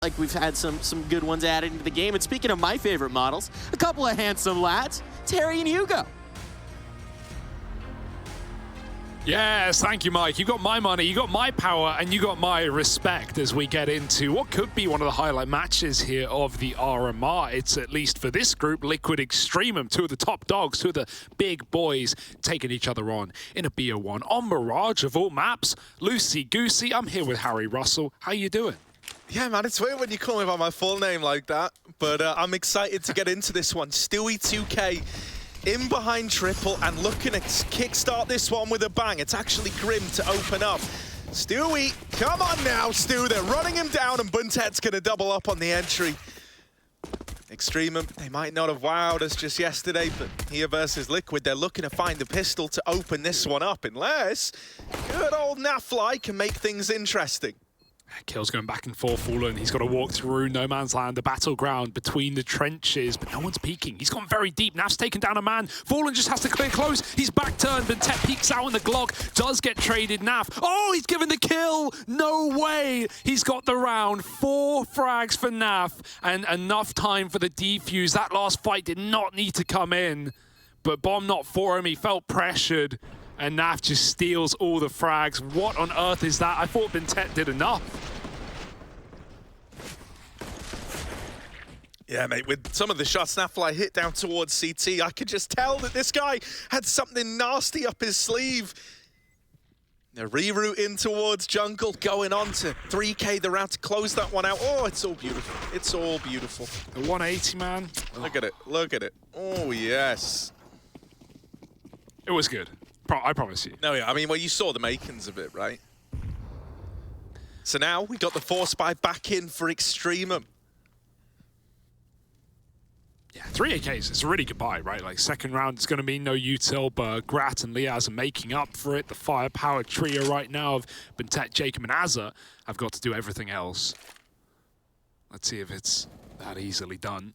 like we've had some good ones added into the game. And speaking of my favorite models, a couple of handsome lads, Terry and Hugo. Yes, thank you, Mike. You got my money, you got my power, and you got my respect as we get into what could be one of the highlight matches here of the RMR. It's, at least for this group, Liquid Extremum, two of the top dogs, two of the big boys taking each other on in a BO1 on Mirage of all maps. Loosey-goosey, I'm here with Harry Russell. How you doing? Yeah, man, it's weird when you call me by my full name like that, but I'm excited to get into this one. Stewie 2K in behind triple and looking to kickstart this one with a bang. It's actually Grim to open up. Stewie, come on now, Stu. They're running him down and Buntet's going to double up on the entry. Extremum, they might not have wowed us just yesterday, but here versus Liquid, they're looking to find the pistol to open this one up, unless good old Nafly can make things interesting. Kills going back and forth, Fallen. He's got to walk through no man's land, the battleground between the trenches, but no one's peeking. He's gone very deep. Naf's taken down a man. Fallen just has to clear close. He's back turned, but Tet peeks out in the Glock. Does get traded. Naf. Oh, he's given the kill. No way. He's got the round. 4 frags for Naf and enough time for the defuse. That last fight did not need to come in, but bomb not for him. He felt pressured. And Naf just steals all the frags. What on earth is that? I thought Bintet did enough. Yeah, mate, with some of the shots Nafly hit down towards CT, I could just tell that this guy had something nasty up his sleeve. They're rerouting towards jungle, going on to 3K the round to close that one out. Oh, it's all beautiful. It's all beautiful. The 180, man. Look at it. Look at it. Oh, yes. It was good. I promise you. No, yeah, I mean, well, you saw the makings of it, right? So now we got the Force Spy back in for Extremum. Yeah, 3 AKs, it's a really good buy, right? Like, second round, it's going to mean no util, but Grat and Liaz are making up for it. The firepower trio right now of Bentet, Jacob, and Azza have got to do everything else. Let's see if it's that easily done.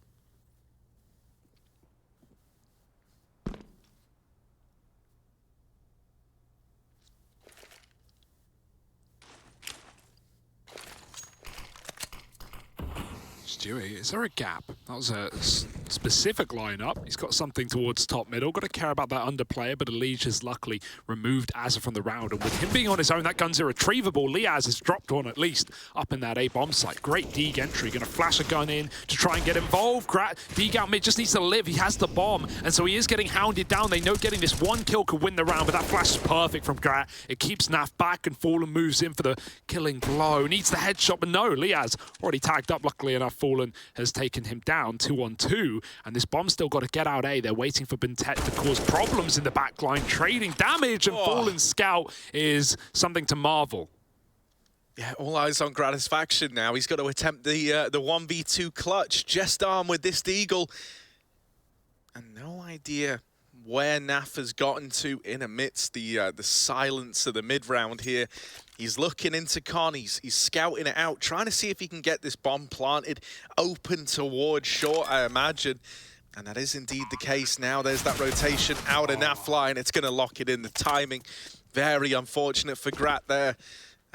Stewie, is there a gap? That was a specific lineup. He's got something towards top middle. Got to care about that underplayer, but Elige has luckily removed Azza from the round. And with him being on his own, that gun's irretrievable. Liaz has dropped one at least up in that A-bomb site. Great Deeg entry. Going to flash a gun in to try and get involved. Deeg out mid just needs to live. He has the bomb, and so he is getting hounded down. They know getting this one kill could win the round, but that flash is perfect from Grat. It keeps Naf back, and Fallen moves in for the killing blow. Needs the headshot, but no, Liaz already tagged up, luckily enough. Fallen has taken him down 2-on-2, and this bomb's still got to get out A. They're waiting for Bintet to cause problems in the backline, trading damage, and Fallen Scout is something to marvel. Yeah, all eyes on Gratisfaction now. He's got to attempt the 1v2 clutch, just armed with this Deagle. And no idea where Naf has gotten to in amidst the silence of the mid-round here. He's looking into Con, he's scouting it out, trying to see if he can get this bomb planted, open towards short, I imagine. And that is indeed the case now. There's that rotation out of Nafly, and it's going to lock it in. The timing, very unfortunate for Grat there.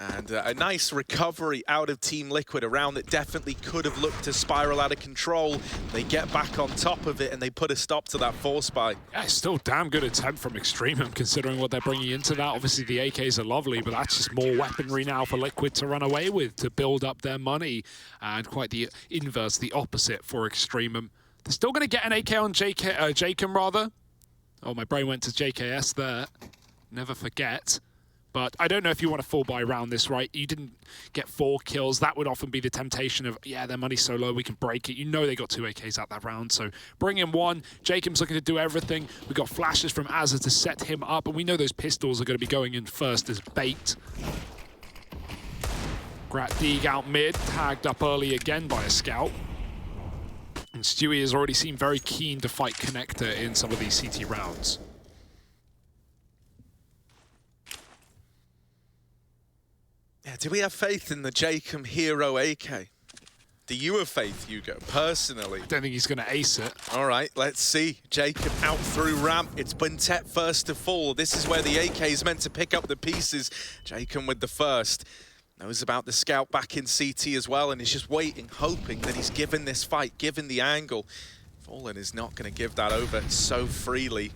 And a nice recovery out of Team Liquid, a round that definitely could have looked to spiral out of control. They get back on top of it, and they put a stop to that Force Spy. Yeah, still damn good attempt from Extremum, considering what they're bringing into that. Obviously, the AKs are lovely, but that's just more weaponry now for Liquid to run away with, to build up their money. And quite the inverse, the opposite for Extremum. They're still going to get an AK on Jacob, rather. Oh, my brain went to JKS there. Never forget. But I don't know if you want a full buy round this, right? You didn't get 4 kills. That would often be the temptation of, yeah, their money's so low, we can break it. You know they got 2 AKs out that round, so bring in 1. Jacob's looking to do everything. We got flashes from Azza to set him up, and we know those pistols are going to be going in first as bait. Grat Deeg out mid, tagged up early again by a scout. And Stewie has already seemed very keen to fight Connector in some of these CT rounds. Yeah, do we have faith in the Jacob Hero AK? Do you have faith, Hugo, personally? I don't think he's going to ace it. All right, let's see. Jacob out through ramp. It's Buntet first to fall. This is where the AK is meant to pick up the pieces. Jacob with the first. Knows about the scout back in CT as well, and is just waiting, hoping that he's given this fight, given the angle. Fallen is not going to give that over so freely.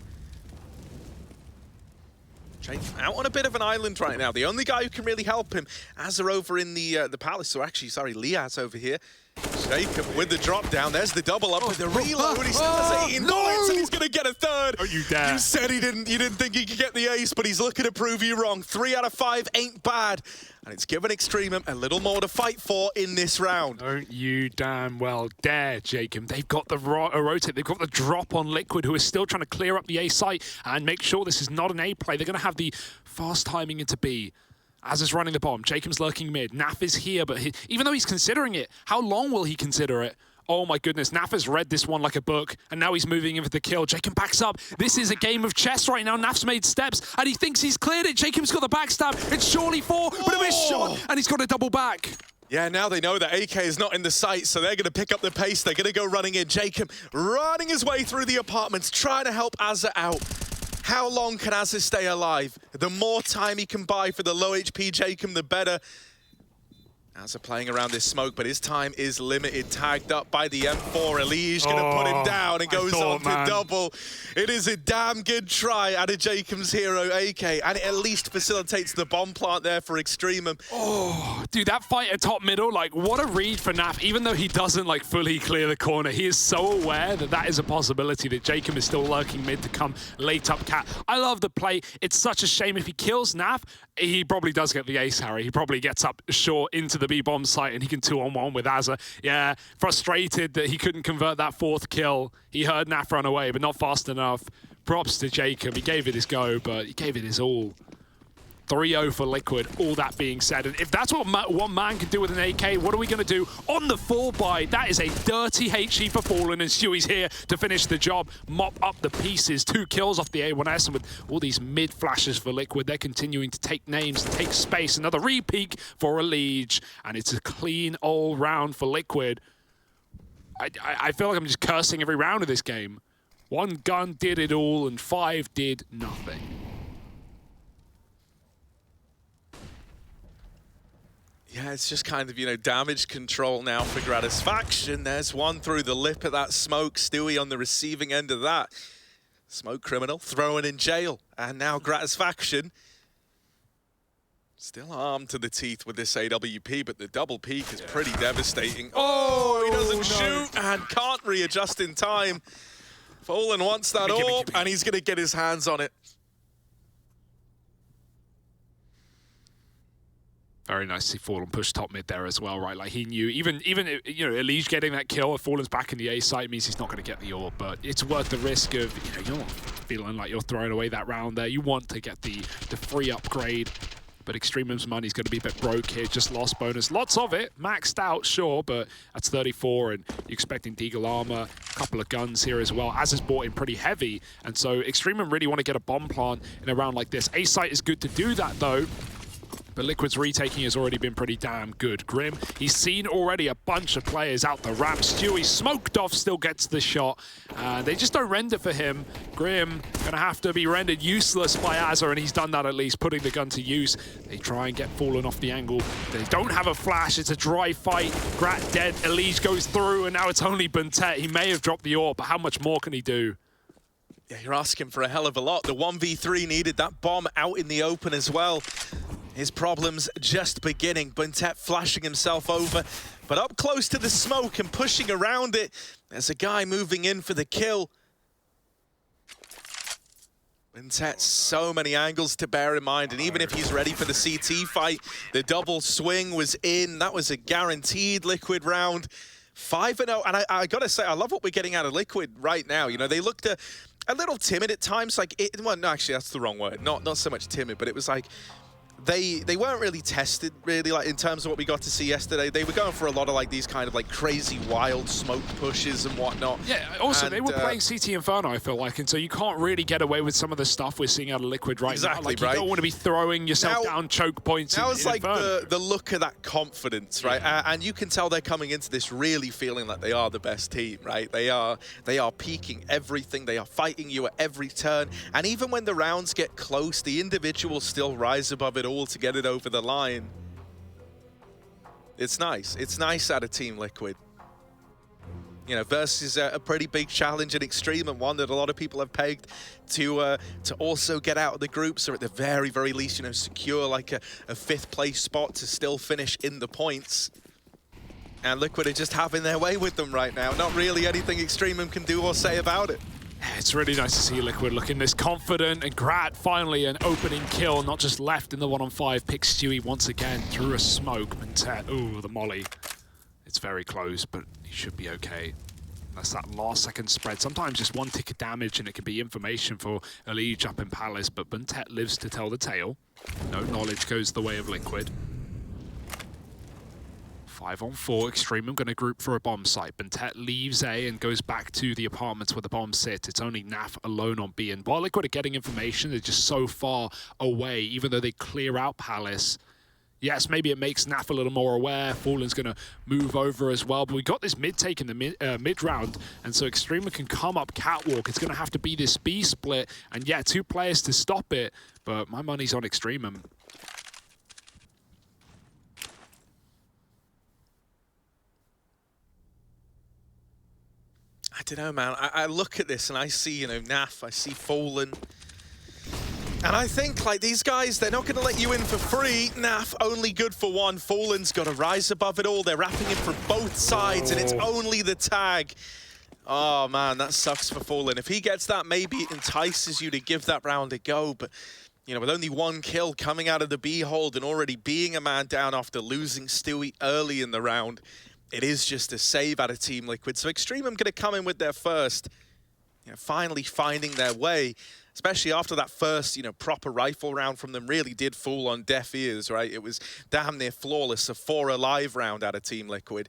Out on a bit of an island right now. The only guy who can really help him, Azza over in the palace, or actually, sorry, Liaz over here. Jacob with the drop down. There's the double up with the reload. He still has 18 bullets, and he's going to get a third. Oh, you dare. You said you didn't think he could get the ace, but he's looking to prove you wrong. 3 out of 5 ain't bad. And it's given EXTREMUM a little more to fight for in this round. Don't you damn well dare, Jacob. They've got the rotate. They've got the drop on Liquid, who is still trying to clear up the A site and make sure this is not an A play. They're going to have the fast timing into B. As is running the bomb, Jacob's lurking mid. Naf is here, but even though he's considering it, how long will he consider it? Oh my goodness, Naf has read this one like a book, and now he's moving in for the kill. Jacob backs up. This is a game of chess right now. Naf's made steps, and he thinks he's cleared it. Jacob's got the backstab. It's surely 4, but a missed shot, and he's got a double back. Yeah, now they know that AK is not in the site, so they're going to pick up the pace. They're going to go running in. Jacob running his way through the apartments, trying to help Azza out. How long can Azza stay alive? The more time he can buy for the low HP Jacob, the better. Azza playing around this smoke, but his time is limited. Tagged up by the M4. Elige going to put him down and goes on to double. It is a damn good try out of Jacob's hero, AK, and it at least facilitates the bomb plant there for EXTREMUM. Oh, dude, that fight at top middle, like, what a read for Naf. Even though he doesn't, like, fully clear the corner, he is so aware that that is a possibility, that Jacob is still lurking mid to come late up cat. I love the play. It's such a shame if he kills Naf, he probably does get the ace, Harry. He probably gets up short into the B-bomb site and he can 2-on-1 with Azza. Yeah, frustrated that he couldn't convert that 4th kill. He heard Naf run away, but not fast enough. Props to Jacob. He gave it his go, but he gave it his all. 3-0 for Liquid, all that being said. And if that's what one man can do with an AK, what are we going to do on the 4-buy? That is a dirty HE for Fallen, and Stewie's here to finish the job, mop up the pieces. 2 kills off the A1S, and with all these mid flashes for Liquid, they're continuing to take names, take space. Another repeat for Elige, and it's a clean all round for Liquid. I feel like I'm just cursing every round of this game. 1 gun did it all, and 5 did nothing. Yeah, it's just kind of, you know, damage control now for Gratisfaction. There's one through the lip of that smoke. Stewie on the receiving end of that. Smoke criminal thrown in jail. And now Gratisfaction still armed to the teeth with this AWP, but the double peak is pretty devastating. Oh, he doesn't shoot and can't readjust in time. Fallen wants that orb, and he's going to get his hands on it. Very nicely Fallen pushed top mid there as well, right? Like he knew, even you know, Elige getting that kill, if Fallen's back in the A site means he's not going to get the orb, but it's worth the risk of, you know, you're not feeling like you're throwing away that round there. You want to get the free upgrade, but EXTREMUM's money's going to be a bit broke here. Just lost bonus, lots of it, maxed out, sure, but that's 34, and you're expecting Deagle armor, a couple of guns here as well. As is bought in pretty heavy, and so EXTREMUM really want to get a bomb plant in a round like this. A site is good to do that though. But Liquid's retaking has already been pretty damn good. Grim, he's seen already a bunch of players out the ramp. Stewie smoked off, still gets the shot. They just don't render for him. Grim gonna have to be rendered useless by Azza, and he's done that at least, putting the gun to use. They try and get Fallen off the angle. They don't have a flash, it's a dry fight. Grat dead, Elige goes through, and now it's only Buntet. He may have dropped the orb, but how much more can he do? Yeah, you're asking for a hell of a lot. The 1v3 needed that bomb out in the open as well. His problems just beginning. Buntet flashing himself over, but up close to the smoke and pushing around it. There's a guy moving in for the kill. Buntet, so many angles to bear in mind, and even if he's ready for the CT fight, the double swing was in. That was a guaranteed Liquid round. 5-0, and I gotta say, I love what we're getting out of Liquid right now. You know, they looked a little timid at times. Like, well, no, actually, that's the wrong word. Not so much timid, but it was like, they weren't really tested, really, like in terms of what we got to see yesterday. They were going for a lot of like these kind of like crazy wild smoke pushes and whatnot. Yeah, also they were playing CT Inferno, I feel like, and so you can't really get away with some of the stuff we're seeing out of Liquid right now. Like, you don't want to be throwing yourself down choke points. Now it's like the look of that confidence, right? And you can tell they're coming into this really feeling like they are the best team, right? They are peaking everything. They are fighting you at every turn. And even when the rounds get close, the individuals still rise above it all to get it over the line. It's nice. It's nice out of Team Liquid. You know, versus a pretty big challenge in Extreme, and one that a lot of people have pegged to also get out of the groups, or at the very, very least, you know, secure like a 5th place spot to still finish in the points. And Liquid are just having their way with them right now. Not really anything EXTREMUM can do or say about it. It's really nice to see Liquid looking this confident, and Grat finally an opening kill, not just left in the 1-on-5. Picks Stewie once again through a smoke. And ooh, the molly. It's very close, but he should be okay. That's that last second spread. Sometimes just one tick of damage and it can be information for Elige up in Palace, but Buntet lives to tell the tale. No knowledge goes the way of Liquid. 5-on-4, EXTREMUM going to group for a bomb site. Buntet leaves A and goes back to the apartments where the bombs sit. It's only Naf alone on B. And while Liquid are getting information, they're just so far away, even though they clear out Palace. Yes, maybe it makes Naf a little more aware. Fallen's going to move over as well. But we got this mid take in the mid round. And so EXTREMUM can come up catwalk. It's going to have to be this B split. And yeah, 2 players to stop it. But my money's on EXTREMUM. I don't know, man. I look at this and I see, you know, Naf, I see Fallen. And I think, like, these guys, they're not going to let you in for free. Naf, only good for 1. Fallen's got to rise above it all. They're wrapping him from both sides, and it's only the tag. Oh, man, that sucks for Fallen. If he gets that, maybe it entices you to give that round a go. But, you know, with only 1 kill coming out of the B hold and already being a man down after losing Stewie early in the round, it is just a save out of Team Liquid. So EXTREMUM going to come in with their first, you know, finally finding their way. Especially after that first, you know, proper rifle round from them really did fall on deaf ears, right? It was damn near flawless, a 4 alive round out of Team Liquid.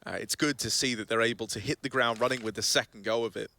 It's good to see that they're able to hit the ground running with the second go of it.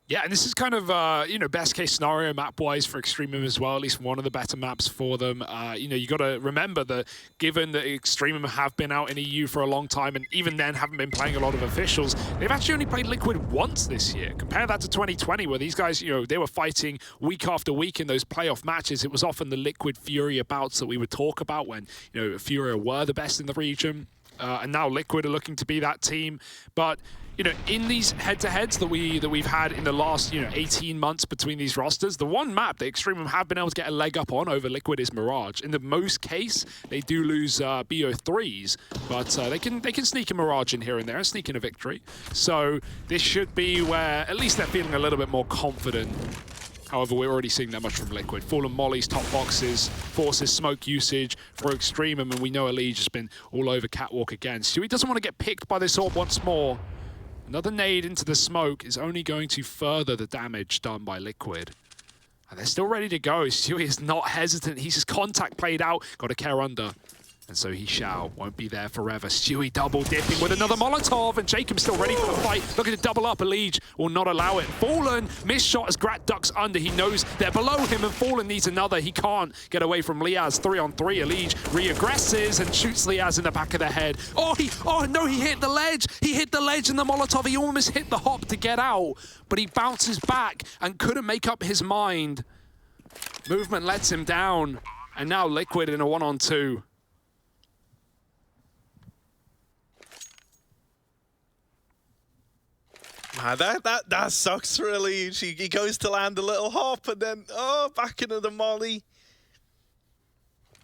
Yeah, and this is kind of, you know, best case scenario map-wise for EXTREMUM as well, at least one of the better maps for them. You know, you got to remember that given that EXTREMUM have been out in EU for a long time and even then haven't been playing a lot of officials, they've actually only played Liquid once this year. Compare that to 2020 where these guys, you know, they were fighting week after week in those playoff matches. It was often the Liquid Furia bouts that we would talk about when, you know, Furia were the best in the region. And now Liquid are looking to be that team. But you know, in these head-to-heads that we've had in the last, you know, 18 months between these rosters, the one map that EXTREMUM have been able to get a leg up on over Liquid is Mirage. In the most case, they do lose BO3s, but they can sneak a Mirage in here and there and sneak in a victory. So this should be where at least they're feeling a little bit more confident. However, we're already seeing that much from Liquid. Fallen mollies, top boxes, forces smoke usage for EXTREMUM, and we know Elige has been all over catwalk again. Stewie doesn't want to get picked by this orb once more. Another nade into the smoke is only going to further the damage done by Liquid. And they're still ready to go. Stewie is not hesitant. He's just contact played out. Got to care under. And so he won't be there forever. Stewie double dipping with another Molotov, and Jacob's still ready for the fight. Looking to double up. Elige will not allow it. Fallen, missed shot as Grat ducks under. He knows they're below him, and Fallen needs another. He can't get away from Liaz. 3-on-3. Elige re-aggresses and shoots Liaz in the back of the head. Oh no, he hit the ledge. He hit the ledge in the Molotov. He almost hit the hop to get out, but he bounces back and couldn't make up his mind. Movement lets him down, and now Liquid in a 1-on-2. That sucks for Elige. He goes to land a little hop and then, back into the molly.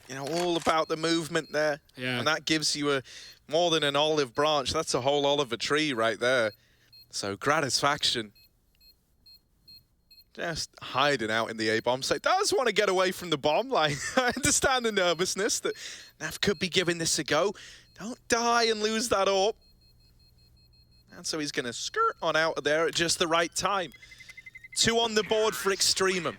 You know, all about the movement there. Yeah. And that gives you more than an olive branch. That's a whole olive tree right there. So, Gratisfaction. Just hiding out in the A-bomb site. Does want to get away from the bomb line. I understand the nervousness that Naf could be giving this a go. Don't die and lose that orb. And so he's going to skirt on out of there at just the right time. 2 on the board for EXTREMUM.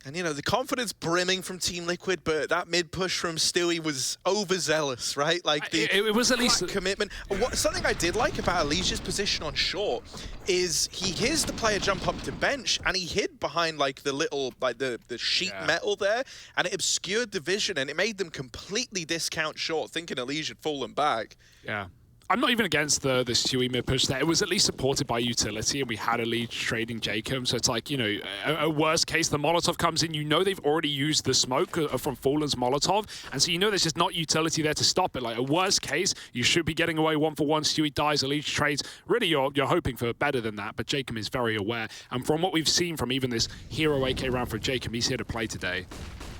And, you know, the confidence brimming from Team Liquid, but that mid-push from Stewie was overzealous, right? Like, it was at least commitment. Something I did like about Elige's position on short is he hears the player jump up to bench, and he hid behind, like, the little, like, the sheet metal there, and it obscured the vision, and it made them completely discount short, thinking Elige had fallen back. Yeah. I'm not even against the Stewie mid push there. It was at least supported by utility, and we had a lead trading Jacob. So it's like, you know, a worst case, the Molotov comes in. You know they've already used the smoke from Fallen's Molotov, and so you know there's just not utility there to stop it. Like a worst case, you should be getting away 1-for-1. Stewie dies, a lead trades. Really, you're hoping for better than that, but Jacob is very aware. And from what we've seen from even this hero AK round for Jacob, he's here to play today.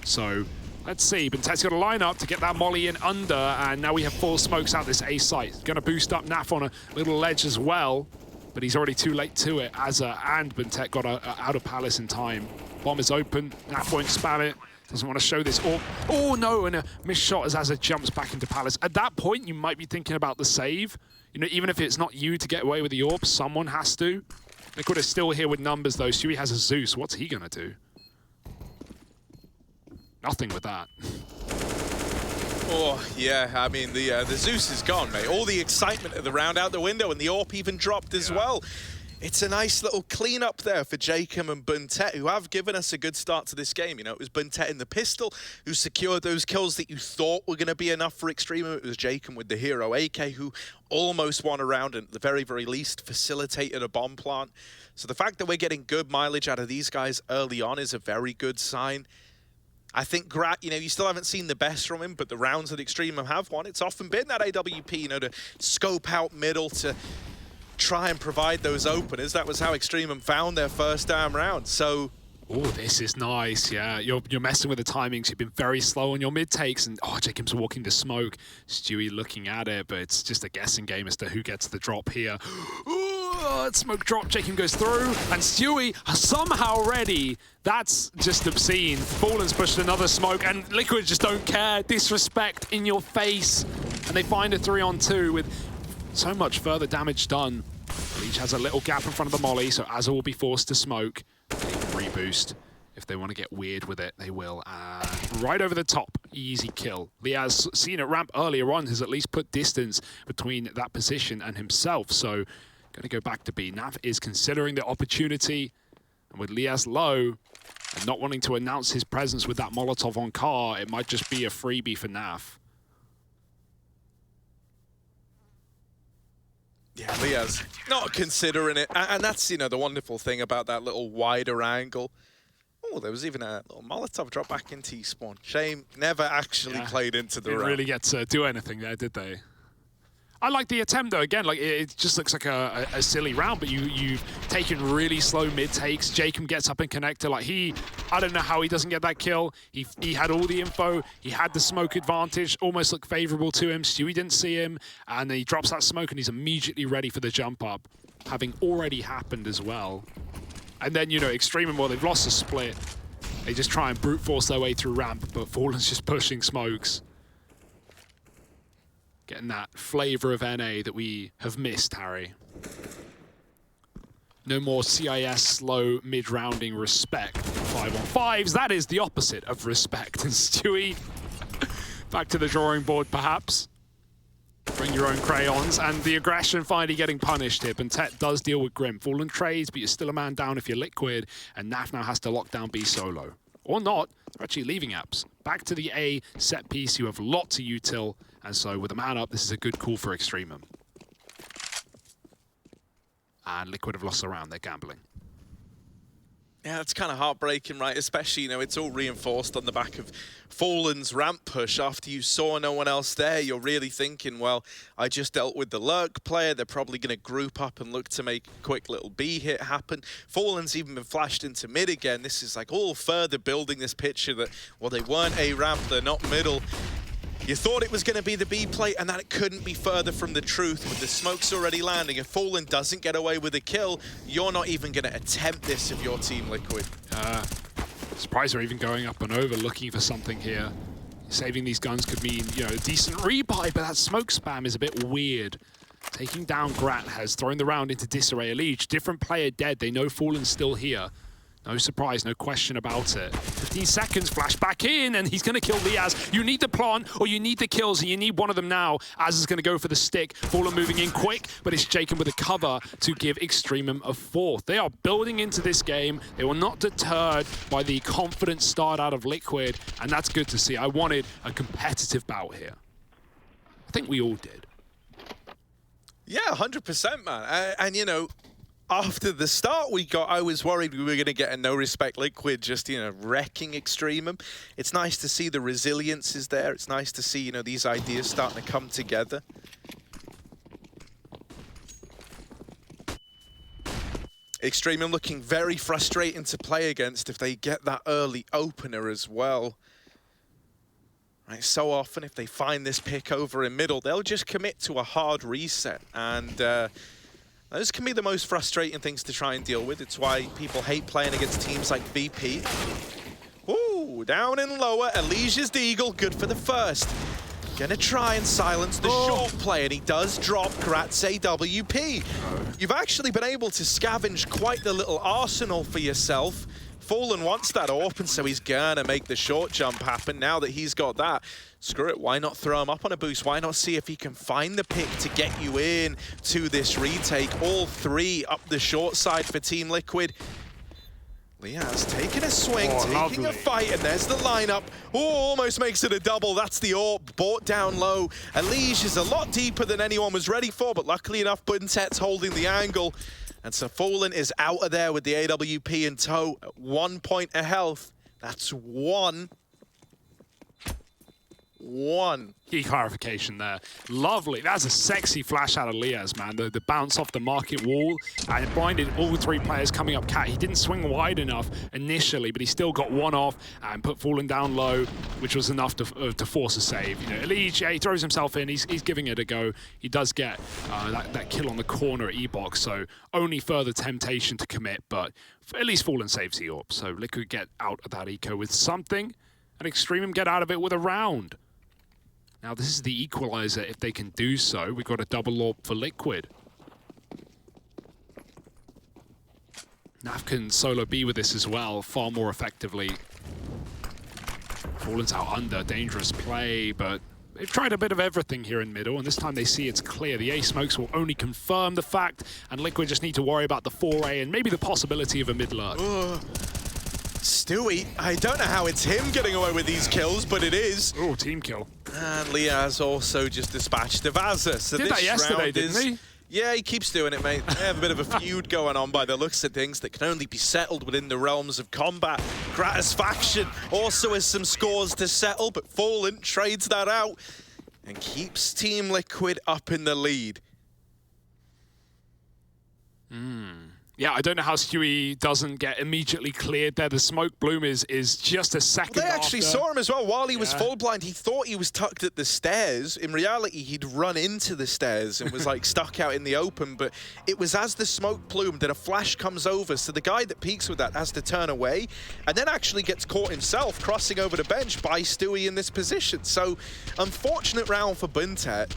So let's see, Bentet's got to line up to get that molly in under, and now we have 4 smokes out this A site. Going to boost up Naf on a little ledge as well, but he's already too late to it. Azza and Bentet got out of Palace in time. Bomb is open, Naf won't spam it. Doesn't want to show this. Oh no, and a missed shot as Azza jumps back into Palace. At that point, you might be thinking about the save. You know, even if it's not you to get away with the AWP, someone has to. Liquid is still here with numbers though. Stewie has a Zeus. What's he going to do? Nothing with that. Oh, yeah, I mean, the Zeus is gone, mate. All the excitement of the round out the window, and the AWP even dropped as well. It's a nice little clean-up there for Jacob and Bentet, who have given us a good start to this game. You know, it was Bentet in the pistol who secured those kills that you thought were going to be enough for EXTREMUM. It was Jacob with the hero AK who almost won a round and at the very, very least facilitated a bomb plant. So the fact that we're getting good mileage out of these guys early on is a very good sign. I think Grat, you know, you still haven't seen the best from him, but the rounds that EXTREMUM have won, it's often been that AWP, you know, to scope out middle, to try and provide those openers. That was how EXTREMUM found their first damn round. So, oh, this is nice, yeah. You're messing with the timings. You've been very slow on your mid takes, and oh, Jacob's walking the smoke. Stewie looking at it, but it's just a guessing game as to who gets the drop here. Ooh, smoke drop, Jacob goes through, and Stewie somehow ready. That's just obscene. Fallen's pushed another smoke, and Liquid just don't care. Disrespect in your face. And they find a 3-on-2 with so much further damage done. Each has a little gap in front of the molly, so Azza will be forced to smoke. They can reboost. If they want to get weird with it, they will. Right over the top, easy kill. Liaz, seen it ramp earlier on, has at least put distance between that position and himself. So, going to go back to B. Nav is considering the opportunity. And with Liaz low, and not wanting to announce his presence with that Molotov on car, it might just be a freebie for Nav. yeah, Liaz not considering it. And that's, you know, the wonderful thing about that little wider angle. Oh, there was even a little Molotov drop back in T-spawn. Shame, never actually played into the round. Didn't really get to do anything there, did they? I like the attempt though. Again, like it just looks like a silly round, but you've taken really slow mid takes. Jacob gets up and connector. Like I don't know how he doesn't get that kill. He had all the info. He had the smoke advantage. Almost looked favorable to him. Stewie didn't see him, and then he drops that smoke, and he's immediately ready for the jump up, having already happened as well. And then, you know, EXTREMUM, well, they've lost a split. They just try and brute force their way through ramp, but Fallen's just pushing smokes. Getting that flavor of NA that we have missed, Harry. No more CIS slow mid-rounding respect. 5-on-5s, that is the opposite of respect. And Stewie, back to the drawing board perhaps. Bring your own crayons, and the aggression finally getting punished here. Bentet does deal with Grim. Fallen trades, but you're still a man down if you're Liquid, and Naf now has to lock down B solo. Or not, they're actually leaving apps. Back to the A set piece, you have lots of util, and so with a man up, this is a good call for EXTREMUM. And Liquid have lost the round, they're gambling. Yeah, it's kind of heartbreaking, right? Especially, you know, it's all reinforced on the back of Fallen's ramp push. After you saw no one else there, you're really thinking, well, I just dealt with the lurk player. They're probably going to group up and look to make a quick little B hit happen. Fallen's even been flashed into mid again. This is like all further building this picture that, well, they weren't A ramp, they're not middle. You thought it was going to be the B play, and that it couldn't be further from the truth. With the smokes already landing, if Fallen doesn't get away with a kill, you're not even going to attempt this if you're Team Liquid. Surprised they're even going up and over, looking for something here. Saving these guns could mean, you know, a decent rebuy, but that smoke spam is a bit weird. Taking down Grat has thrown the round into disarray. Leech, different player dead. They know Fallen's still here. No surprise, no question about it. 15 seconds, flash back in, and he's going to kill Liaz. You need the plant, or you need the kills, and you need one of them now. Az is going to go for the stick. Fallen moving in quick, but it's Jacob with a cover to give EXTREMUM a fourth. They are building into this game. They were not deterred by the confident start out of Liquid, and that's good to see. I wanted a competitive bout here. I think we all did. Yeah, 100%, man. And you know, after the start we got, I was worried we were going to get a no respect Liquid just, you know, wrecking Extremum. It's nice to see the resilience is there. It's nice to see, you know, these ideas starting to come together. Extremum looking very frustrating to play against if they get that early opener as well. Right, so often if they find this pick over in middle, they'll just commit to a hard reset. And those can be the most frustrating things to try and deal with. It's why people hate playing against teams like VP. Ooh, down and lower, Elysia's Deagle, good for the first. Gonna try and silence the short play, and he does drop Kratz AWP. You've actually been able to scavenge quite the little arsenal for yourself. Fallen wants that open, so he's gonna make the short jump happen. Now that he's got that, screw it, why not throw him up on a boost? Why not see if he can find the pick to get you in to this retake? All three up the short side for Team Liquid. Liaz taking a swing, taking a fight, and there's the lineup. Oh, almost makes it a double. That's the AWP, bought down low. Elige is a lot deeper than anyone was ready for, but luckily enough, Buntet's holding the angle. And so Fallen is out of there with the AWP in tow at 1 point of health. That's one. Key clarification there. Lovely. That's a sexy flash out of Liaz, man. The bounce off the market wall, and it blinded all three players coming up cat. He didn't swing wide enough initially, but he still got one off and put Fallen down low, which was enough to force a save. You know, Elige, yeah, he throws himself in. He's giving it a go. He does get that kill on the corner at E-Box, so only further temptation to commit, but at least Fallen saves the AWP. So Liquid get out of that eco with something, and Extremum get out of it with a round. Now, this is the equalizer if they can do so. We've got a double AWP for Liquid. Naf can solo B with this as well, far more effectively. Fallen's out under, dangerous play, but they've tried a bit of everything here in middle, and this time they see it's clear. The A smokes will only confirm the fact, and Liquid just need to worry about the 4A and maybe the possibility of a mid-lurk. Stewie, I don't know how it's him getting away with these kills, but it is. Oh, team kill. And Liaz also just dispatched Avaza. So did that yesterday, didn't he? Yeah, he keeps doing it, mate. They have a bit of a feud going on by the looks of things that can only be settled within the realms of combat. Gratisfaction also has some scores to settle, but Fallen trades that out and keeps Team Liquid up in the lead. Yeah, I don't know how Stewie doesn't get immediately cleared there. The smoke bloom is just a second They actually after. saw him as well while he was full blind. He thought he was tucked at the stairs. In reality, he'd run into the stairs and was like stuck out in the open. But it was as the smoke plume that a flash comes over. So the guy that peeks with that has to turn away and then actually gets caught himself crossing over the bench by Stewie in this position. So unfortunate round for Buntet.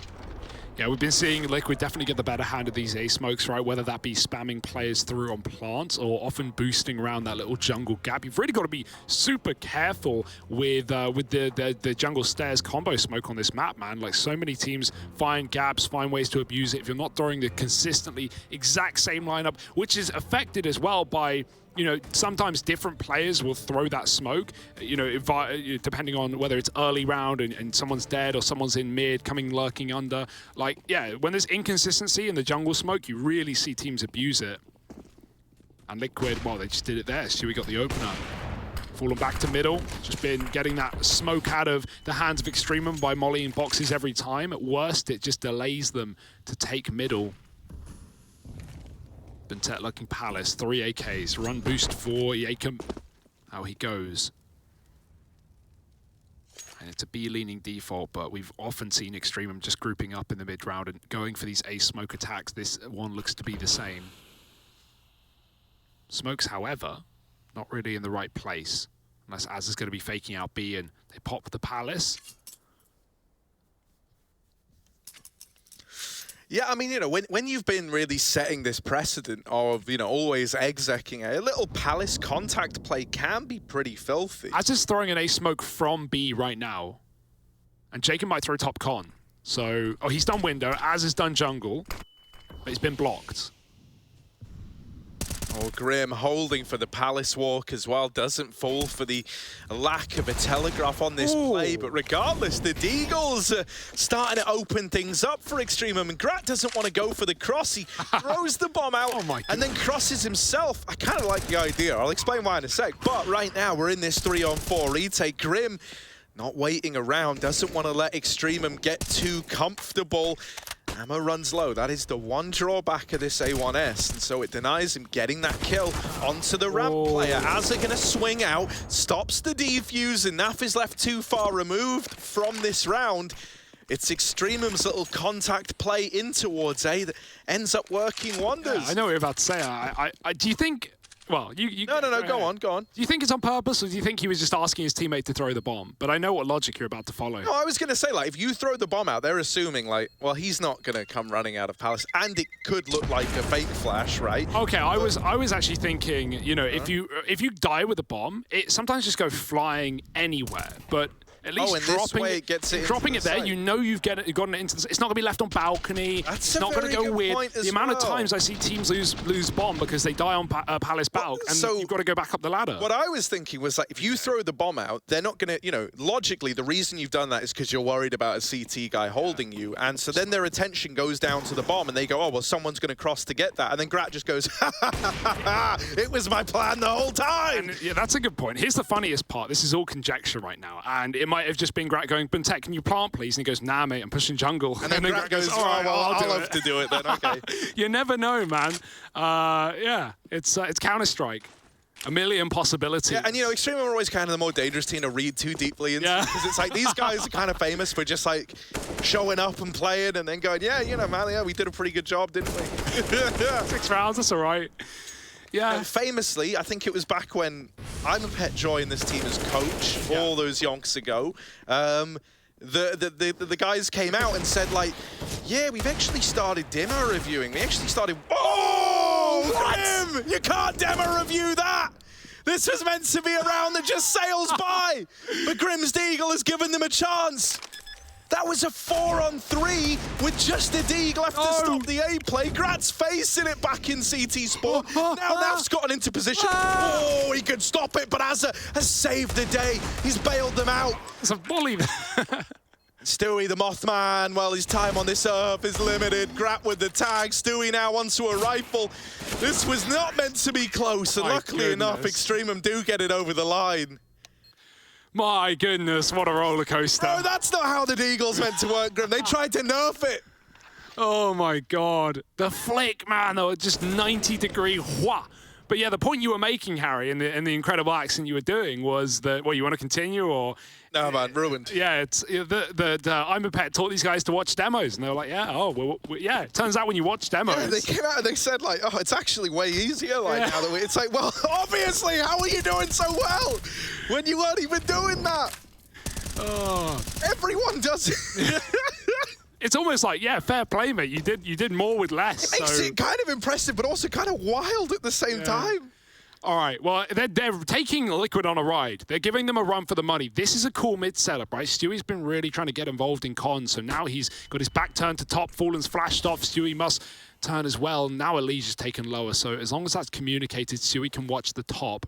Yeah, we've been seeing Liquid definitely get the better hand of these A-smokes, right? Whether that be spamming players through on plants or often boosting around that little jungle gap. You've really got to be super careful with the jungle stairs combo smoke on this map, man. Like, so many teams find gaps, find ways to abuse it. If you're not throwing the consistently exact same lineup, which is affected as well by, you know, sometimes different players will throw that smoke, you know, depending on whether it's early round and someone's dead or someone's in mid, coming lurking under. Like, yeah, when there's inconsistency in the jungle smoke, you really see teams abuse it. And Liquid, well, they just did it there. Stewie got the opener. Fallen back to middle. Just been getting that smoke out of the hands of Extremum by mollying boxes every time. At worst, it just delays them to take middle. Buntet looking Palace, 3 AKs, run boost for Yakum. How he goes. And it's a B-leaning default, but we've often seen Extremum just grouping up in the mid-round and going for these A-smoke attacks. This one looks to be the same. Smokes, however, not really in the right place. Unless Az is going to be faking out B and they pop the Palace. Yeah, I mean, you know, when you've been really setting this precedent of, you know, always execing, a little Palace contact play can be pretty filthy. Az is throwing an A-smoke from B right now. And Jacob might throw top con. So, oh, he's done window. Az has done jungle. But he's been blocked. Oh, Grim holding for the Palace Walk as well. Doesn't fall for the lack of a telegraph on this play. But regardless, the Deagles are starting to open things up for Extremum. And Grat doesn't want to go for the cross. He throws the bomb out and then crosses himself. I kind of like the idea. I'll explain why in a sec. But right now, we're in this 3-on-4 retake. Grim not waiting around. Doesn't want to let Extremum get too comfortable. Ammo runs low. That is the one drawback of this A1S, and so it denies him getting that kill onto the ramp player. As they're going to swing out, stops the defuse, and Naf is left too far removed from this round. It's Extremum's little contact play in towards A that ends up working wonders. Yeah, I know what you're about to say. I do you think... Well, No, go on. Do you think it's on purpose, or do you think he was just asking his teammate to throw the bomb? But I know what logic you're about to follow. No, I was going to say, like, if you throw the bomb out, they're assuming, like, well, he's not going to come running out of Palace, and it could look like a fake flash, right? Okay, I was actually thinking, you know, if you die with a bomb, it sometimes just go flying anywhere, but at least dropping it there, you know you've gotten it into the... It's not going to be left on balcony. It's not going to go weird. The amount of times I see teams lose bomb because they die on Palace Balk, and you've got to go back up the ladder. What I was thinking was, like, if you throw the bomb out, they're not going to, you know, logically, the reason you've done that is because you're worried about a CT guy holding you, and so then their attention goes down to the bomb, and they go, oh, well, someone's going to cross to get that, and then Grat just goes, ha, ha, ha, ha, ha, it was my plan the whole time! And, yeah, that's a good point. Here's the funniest part. This is all conjecture right now, and it might have just been Grat going, Buntek, can you plant, please? And he goes, nah, mate, I'm pushing jungle. And then Grat goes, all right, well, I'll have to do it then, okay. You never know, man. Yeah, it's Counter-Strike. A million possibilities. Yeah, and you know, Extremum are always kind of the more dangerous team to read too deeply into, because it's like these guys are kind of famous for just like showing up and playing and then going, yeah, you know, man, yeah, we did a pretty good job, didn't we? 6 rounds, that's all right. Yeah. And famously, I think it was back when I'm a Pet Joy in this team as coach all those yonks ago. The guys came out and said, like, yeah, we've actually started demo reviewing. We actually started... Oh, Grim! You can't demo review that! This was meant to be a round that just sails by! But Grim's Deagle has given them a chance! That was a 4-on-3 with just a Deagle left to stop the A play. Grat's facing it back in CT Sport. Now Naf's gotten into position. Oh, he could stop it, but Azza has saved the day. He's bailed them out. It's a volley. Stewie, the Mothman, well, his time on this earth is limited. Grat with the tag. Stewie now onto a rifle. This was not meant to be close, and luckily enough, Extremum do get it over the line. My goodness, what a roller coaster. No, that's not how the Deagle's meant to work, Grim. They tried to nerf it. Oh my God. The flick, man, though, just 90-degree wha. But yeah, the point you were making, Harry, in the incredible accent you were doing was that, well, you want to continue or... No, man, ruined. Yeah, it's I'm a Pet taught these guys to watch demos, and they were like, yeah, yeah. It turns out when you watch demos, yeah, they came out and they said, like, oh, it's actually way easier. Like now that it's like, well, obviously, how are you doing so well when you weren't even doing that? Oh, everyone does it. It's almost like, yeah, fair play, mate. You did more with less. It makes it kind of impressive, but also kind of wild at the same time. All right, well, they're taking Liquid on a ride. They're giving them a run for the money. This is a cool mid setup, right? Stewie's been really trying to get involved in cons, so now he's got his back turned to top. Fallen's flashed off. Stewie must turn as well. Now Elige's taken lower, so as long as that's communicated, Stewie can watch the top.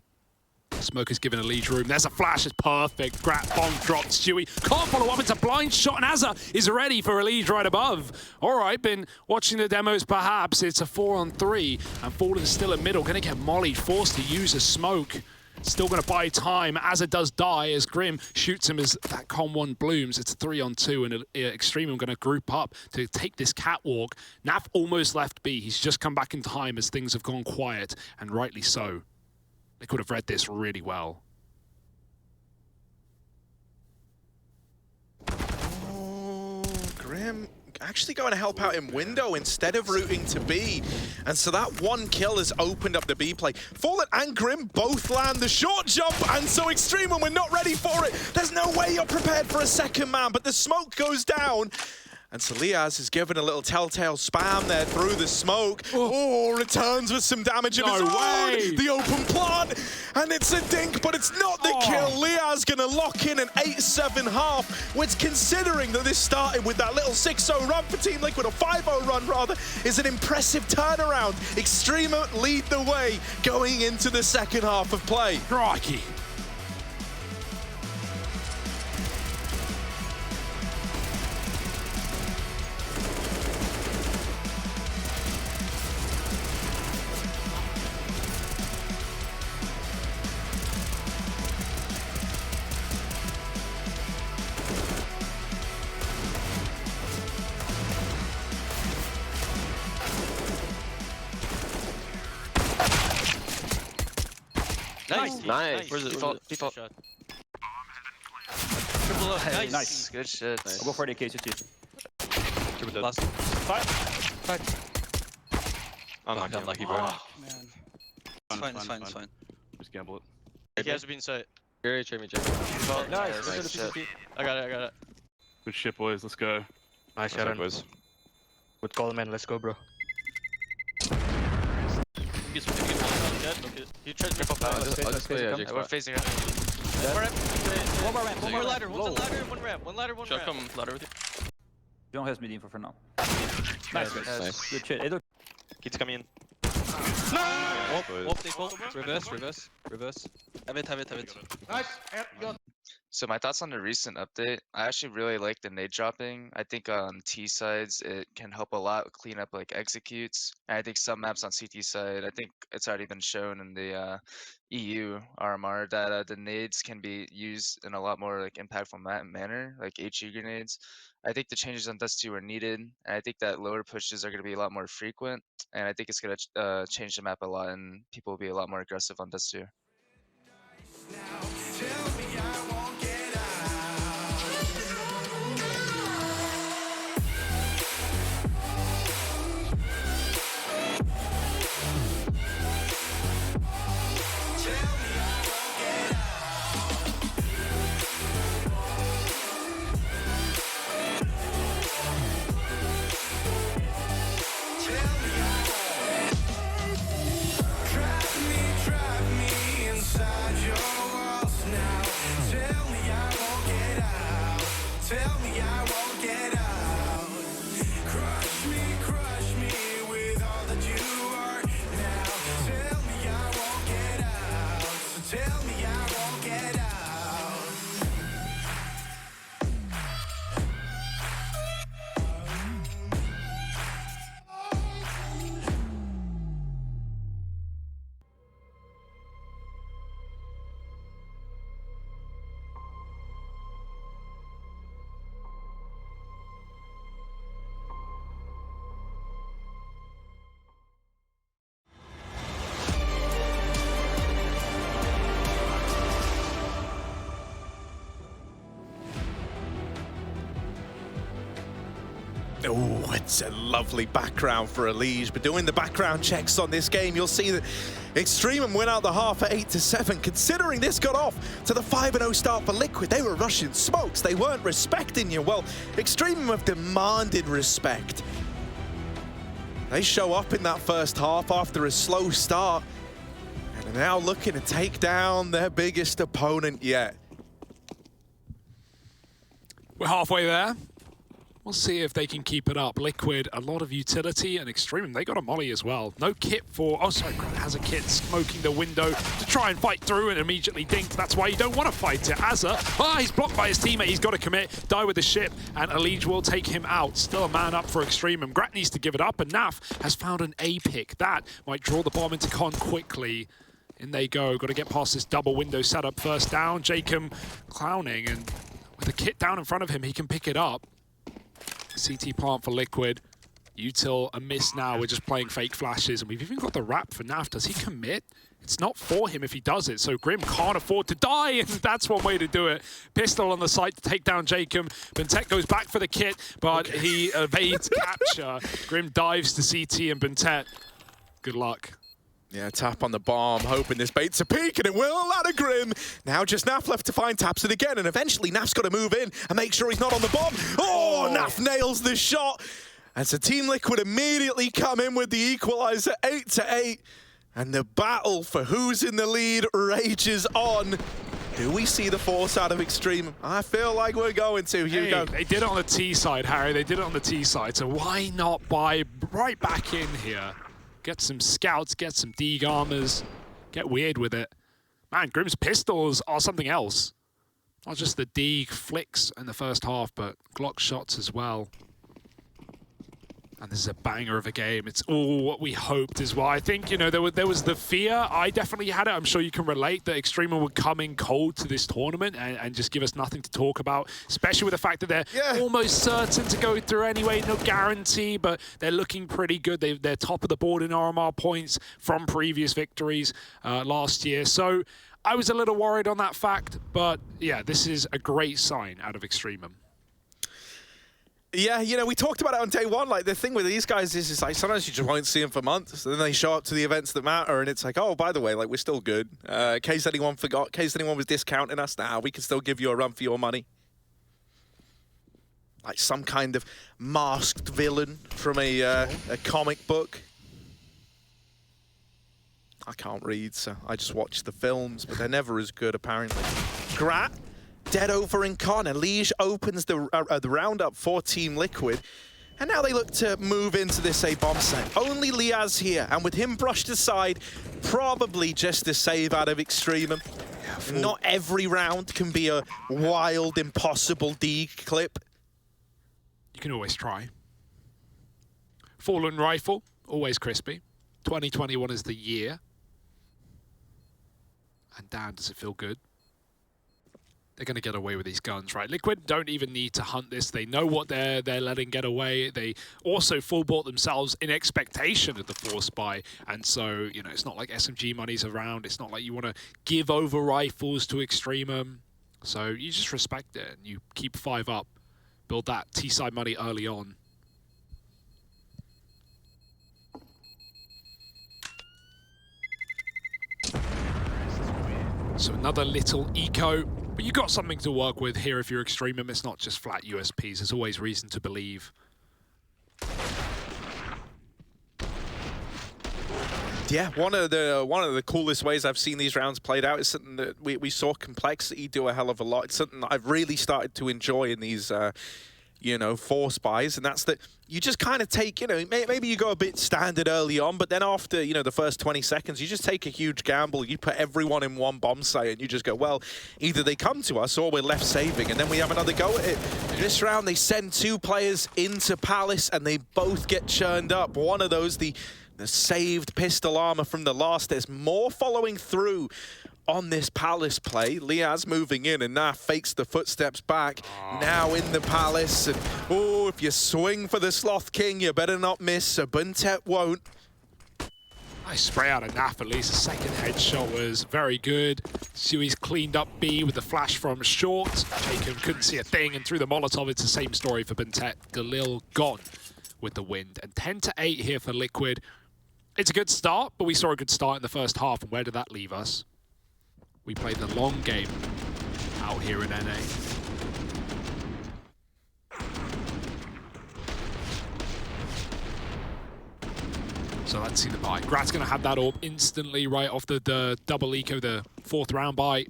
Smoker's given Elige room. There's a flash. It's perfect. Grat bomb dropped. Stewie can't follow up. It's a blind shot, and Azza is ready for Elige right above. All right, been watching the demos perhaps. It's a 4-on-3, and Fallen's still at middle. Going to get mollied, forced to use a smoke. Still going to buy time. Azza does die as Grim shoots him as that con 1 blooms. It's a 3-on-2, and Extremum going to group up to take this catwalk. Naf almost left B. He's just come back in time as things have gone quiet, and rightly so. They could have read this really well. Oh, Grim actually going to help out in window instead of rooting to B. And so that one kill has opened up the B play. Fallen and Grim both land the short jump, and so Extremum, we're not ready for it. There's no way you're prepared for a second man, but the smoke goes down. And so Liaz has given a little telltale spam there through the smoke. Oh, returns with some damage of his own. The open plant, and it's a dink, but it's not the kill. Liaz gonna lock in an 8-7 half, which, considering that this started with that little 6-0 run for Team Liquid, or 5-0 run rather, is an impressive turnaround. EXTREMUM lead the way going into the second half of play. Crikey. Nice. Where's it? Default. Triple low. Nice. Good shit. I'll go for the case with you. Triple dead. Last. Fight. I'm not unlucky, bro. Man. It's fine. Just gamble it. He has been sight. Gary, trade me, Jake. Nice. Shit. I got it. Good shit, boys. Let's go. Nice shot, boys. With Coleman, let's go, bro. He tried to I'll just play Jake's we're spot. facing it. One more ramp. One more ladder. One's a ladder, one ramp. One ladder, one ramp. Come ladder with you. Don't has mid info for now. Nice. Nice. Good shit. Kids coming in. Reverse. Have it. So my thoughts on the recent update, I actually really like the nade dropping. I think on T sides it can help a lot clean up like executes. And I think some maps on CT side, I think it's already been shown in the EU RMR that the nades can be used in a lot more like impactful manner, like HE grenades. I think the changes on Dust 2 are needed, and I think that lower pushes are going to be a lot more frequent, and I think it's going to change the map a lot, and people will be a lot more aggressive on Dust 2. Oh, it's a lovely background for Elige, but doing the background checks on this game, you'll see that EXTREMUM win out the half at 8-7. Considering this got off to the 5-0 start for Liquid, they were rushing smokes. They weren't respecting you. Well, EXTREMUM have demanded respect. They show up in that first half after a slow start and are now looking to take down their biggest opponent yet. We're halfway there. We'll see if they can keep it up. Liquid, a lot of utility, and EXTREMUM, they got a molly as well. No kit for, oh sorry, Grant has a kit smoking the window to try and fight through and immediately dinked. That's why you don't want to fight it. Azza, he's blocked by his teammate, he's got to commit, die with the ship, and Elige will take him out. Still a man up for EXTREMUM. Grat needs to give it up, and Naf has found an A pick. That might draw the bomb into con quickly. In they go, got to get past this double window setup. First down, Jacob clowning, and with the kit down in front of him, he can pick it up. CT plant for Liquid. Util a miss now. We're just playing fake flashes. And we've even got the wrap for Naf. Does he commit? It's not for him if he does it. So Grim can't afford to die. And that's one way to do it. Pistol on the site to take down Jacob. Bentek goes back for the kit, but he evades capture. Grim dives to CT and Bentek. Good luck. Yeah, tap on the bomb, hoping this baits a peak, and it will out of Grim. Now just Naf left to find, taps it again, and eventually Naf's got to move in and make sure he's not on the bomb. Oh, Naf nails the shot. And so Team Liquid immediately come in with the equalizer, 8-8. And the battle for who's in the lead rages on. Do we see the force out of Extreme? I feel like we're going to, Hugo. Hey, they did it on the T side, Harry. They did it on the T side, so why not buy right back in here? Get some scouts, get some Deeg armors, get weird with it. Man, Grim's pistols are something else. Not just the Deeg flicks in the first half, but Glock shots as well. And this is a banger of a game. It's all what we hoped as well. I think, you know, there was the fear. I definitely had it. I'm sure you can relate that EXTREMUM would come in cold to this tournament and just give us nothing to talk about, especially with the fact that they're almost certain to go through anyway. No guarantee, but they're looking pretty good. They're top of the board in RMR points from previous victories last year. So I was a little worried on that fact, but yeah, this is a great sign out of EXTREMUM. Yeah, you know, we talked about it on day one. Like, the thing with these guys is, it's like, sometimes you just won't see them for months. Then they show up to the events that matter, and it's like, oh, by the way, like, we're still good. In case anyone forgot, in case anyone was discounting us, now we can still give you a run for your money. Like some kind of masked villain from a comic book. I can't read, so I just watch the films, but they're never as good, apparently. Grat. Dead over in Con. Lige opens the roundup for Team Liquid. And now they look to move into this A bomb site. Only Liaz here, and with him brushed aside, probably just a save out of EXTREMUM. Yeah, not every round can be a wild, impossible Deeg clip. You can always try. Fallen Rifle, always crispy. 2021 is the year. And damn, does it feel good. They're going to get away with these guns, right? Liquid don't even need to hunt this. They know what they're letting get away. They also full bought themselves in expectation of the force buy. And so, you know, it's not like SMG money's around. It's not like you want to give over rifles to EXTREMUM. So you just respect it and you keep 5 up. Build that T-side money early on. So another little eco. But you got something to work with here if you're EXTREMUM. It's not just flat USPs. There's always reason to believe. Yeah, one of the coolest ways I've seen these rounds played out is something that we saw Complexity do a hell of a lot. It's something that I've really started to enjoy in these you know, force buys, and that's that you just kind of take, you know, maybe you go a bit standard early on, but then after, you know, the first 20 seconds, you just take a huge gamble. You put everyone in one bomb site, and you just go, well, either they come to us or we're left saving, and then we have another go at it. This round, they send 2 players into Palace, and they both get churned up. One of those, the saved pistol armor from the last. There's more following through on this Palace play. Liaz moving in, and Naf fakes the footsteps back. Now in the Palace, and oh, if you swing for the Sloth King, you better not miss, so Buntet won't. Nice spray out of Naf, at least. The second headshot was very good. Sui's cleaned up B with the flash from short. Jacob couldn't see a thing, and through the Molotov, it's the same story for Buntet. Galil gone with the wind. And 10-8 here for Liquid. It's a good start, but we saw a good start in the first half, and where did that leave us? We played the long game out here in NA. So let's see the buy. Grat's going to have that orb instantly right off the double eco, the 4th round buy.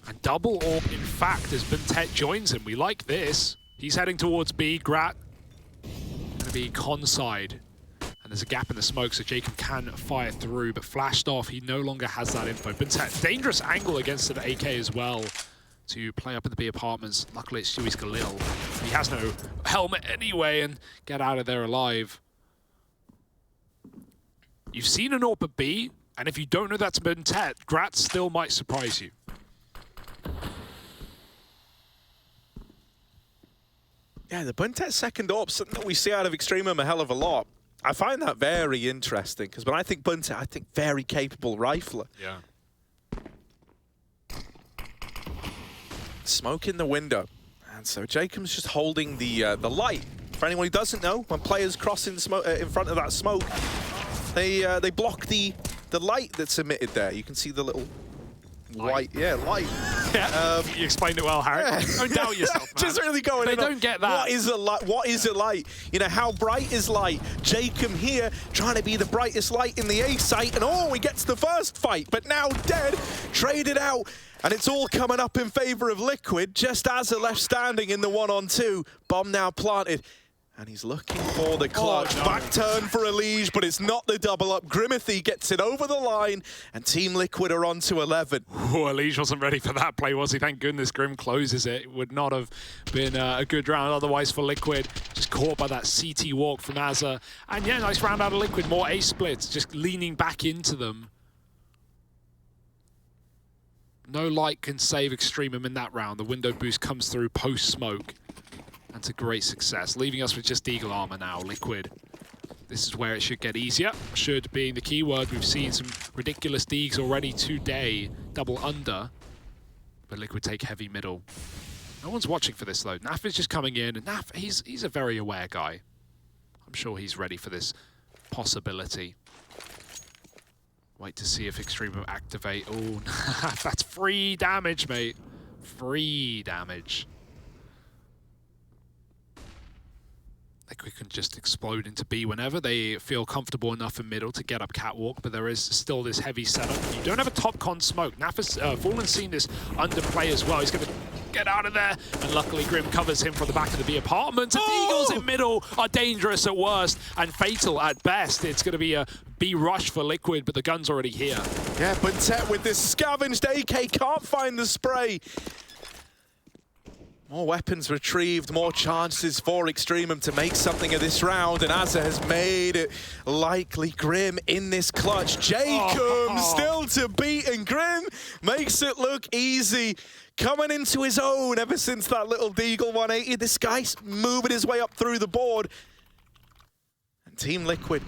And double orb, in fact, as Buntet joins him. We like this. He's heading towards B. Grat going to be con side. There's a gap in the smoke, so Jacob can fire through, but flashed off. He no longer has that info. Buntet, dangerous angle against the AK as well to play up in the B apartments. Luckily, it's Sui's Galil. He has no helmet anyway, and get out of there alive. You've seen an AWP at B, and if you don't know that's Buntet, Grat still might surprise you. Yeah, the Buntet second AWP, something that we see out of EXTREMUM a hell of a lot. I find that very interesting, because when I think Buntet, I think very capable rifler. Yeah. Smoke in the window. And so Jacob's just holding the light. For anyone who doesn't know, when players cross in front of that smoke, They block the light that's emitted there. You can see the little white, light. Yeah, you explained it well, Harry. Yeah. Don't doubt yourself, man. Just really going They in don't get that. What is a light? What is a light? You know, how bright is light? Jacob here trying to be the brightest light in the A site, and oh, he gets the first fight, but now dead, traded out, and it's all coming up in favor of Liquid. Just as left standing in the 1-on-2, bomb now planted. And he's looking for the clutch. No. Back turn for Elige, but it's not the double up. Grimithy gets it over the line, and Team Liquid are on to 11. Oh, Elige wasn't ready for that play, was he? Thank goodness Grim closes it. It would not have been a good round otherwise for Liquid. Just caught by that CT walk from Azza. And yeah, nice round out of Liquid. More ace splits, just leaning back into them. No light can save Extremum in that round. The window boost comes through post-smoke. That's a great success, leaving us with just Eagle Armor now, Liquid. This is where it should get easier. Should being the key word. We've seen some ridiculous Deegs already today, double under. But Liquid take heavy middle. No one's watching for this though. Naf is just coming in, and Naf, he's a very aware guy. I'm sure he's ready for this possibility. Wait to see if Extremum activate. Oh, that's free damage, mate. Free damage. Liquid can just explode into B whenever they feel comfortable enough in middle to get up catwalk, but there is still this heavy setup. You don't have a top con smoke. Naf has Fallen's seen this underplay as well. He's going to get out of there, and luckily Grim covers him from the back of the B apartment. And the Eagles in middle are dangerous at worst and fatal at best. It's going to be a B rush for Liquid, but the gun's already here. Yeah, Buntet with this scavenged AK can't find the spray. More weapons retrieved, more chances for Extremum to make something of this round, and Azza has made it likely Grim in this clutch. Jacob still to beat, and Grim makes it look easy. Coming into his own ever since that little Deagle 180. This guy's moving his way up through the board. And Team Liquid,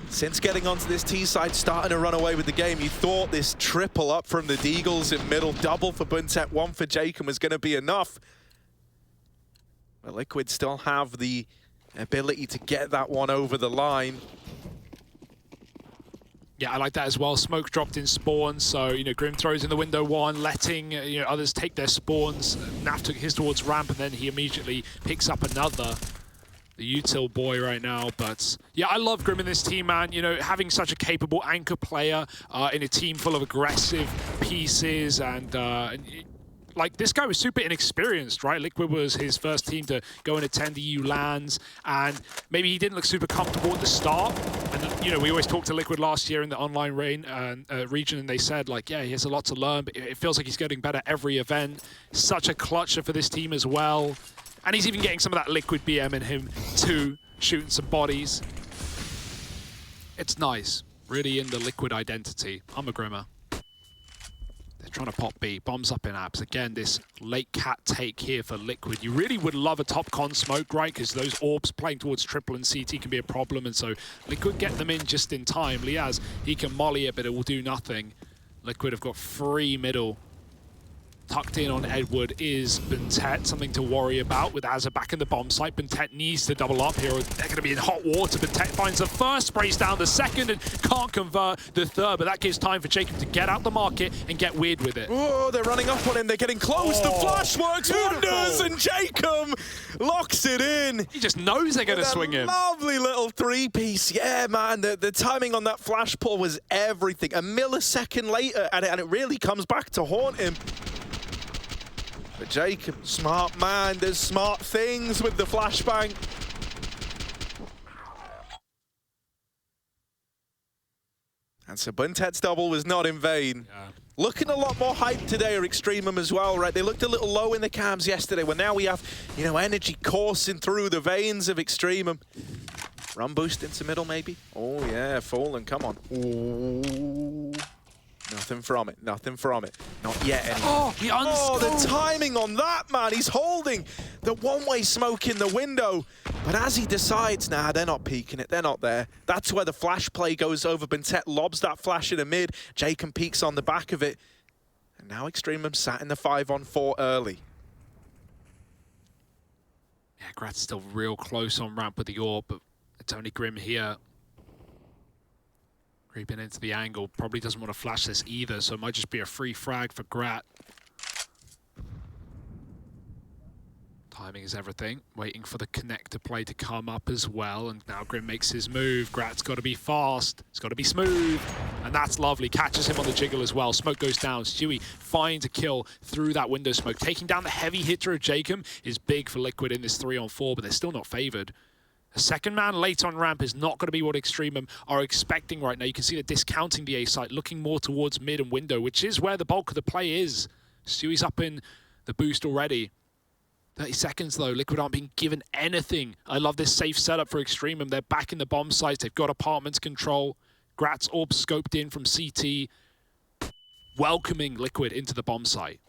since getting onto this T side, starting to run away with the game. You thought this triple up from the Deagles in middle, double for Buntet, one for Jacob was going to be enough. But Liquid still have the ability to get that one over the line. Yeah, I like that as well. Smoke dropped in spawns, so, you know, Grim throws in the window one, letting, you know, others take their spawns. Naf took his towards ramp, and then he immediately picks up another. The util boy right now, but yeah, I love Grim in this team, man. You know, having such a capable anchor player in a team full of aggressive pieces, and like, this guy was super inexperienced, right? Liquid was his first team to go and attend EU LANs, and maybe he didn't look super comfortable at the start. And, you know, we always talked to Liquid last year in the online region, and they said, like, yeah, he has a lot to learn, but it feels like he's getting better every event. Such a clutcher for this team as well. And he's even getting some of that Liquid BM in him too, shooting some bodies. It's nice, really in the Liquid identity. I'm a Grimmer. They're trying to pop B, bombs up in apps. Again, this late cat take here for Liquid. You really would love a top con smoke, right? Because those orbs playing towards triple and CT can be a problem, and so Liquid get them in just in time. Liaz, he can molly it, but it will do nothing. Liquid have got free middle. Tucked in on Edward is Buntet, something to worry about with Azza back in the bomb site. Buntet needs to double up here, or they're going to be in hot water. Buntet finds the first, sprays down the second, and can't convert the third, but that gives time for Jacob to get out the market and get weird with it. Oh, they're running up on him, they're getting close, the flash works wonders, and Jacob locks it in. He just knows they're going to swing him. Lovely little three-piece, yeah, man, the timing on that flash pull was everything. A millisecond later, and it really comes back to haunt him. But Jacob, smart man, does smart things with the flashbang. And so Buntet's double was not in vain. Yeah. Looking a lot more hyped today are Extremum as well, right? They looked a little low in the cams yesterday, well now we have, you know, energy coursing through the veins of Extremum. Run boost into middle maybe? Oh yeah, Fallen, come on. Ooh. Nothing from it, nothing from it. Not yet anyway. Oh, the timing on that, man. He's holding the one-way smoke in the window. But as he decides, nah, they're not peeking it, they're not there. That's where the flash play goes over. Buntet lobs that flash in the mid. Jacob peeks on the back of it. And now Extremum sat in the 5-on-4 early. Yeah, Grad's still real close on ramp with the orb, but it's only Grim here. Creeping into the angle, probably doesn't want to flash this either, so it might just be a free frag for Grat. Timing is everything. Waiting for the connector play to come up as well, and now Grim makes his move. Grat's got to be fast. It's got to be smooth, and that's lovely. Catches him on the jiggle as well. Smoke goes down. Stewie finds a kill through that window smoke. Taking down the heavy hitter of Jacob is big for Liquid in this 3-on-4, but they're still not favored. A second man late on ramp is not going to be what EXTREMUM are expecting right now. You can see they're discounting the A site, looking more towards mid and window, which is where the bulk of the play is. Stewie's up in the boost already. 30 seconds though, Liquid aren't being given anything. I love this safe setup for EXTREMUM. They're back in the bomb sites. They've got apartments control. Grat's orb scoped in from CT, welcoming Liquid into the bomb site.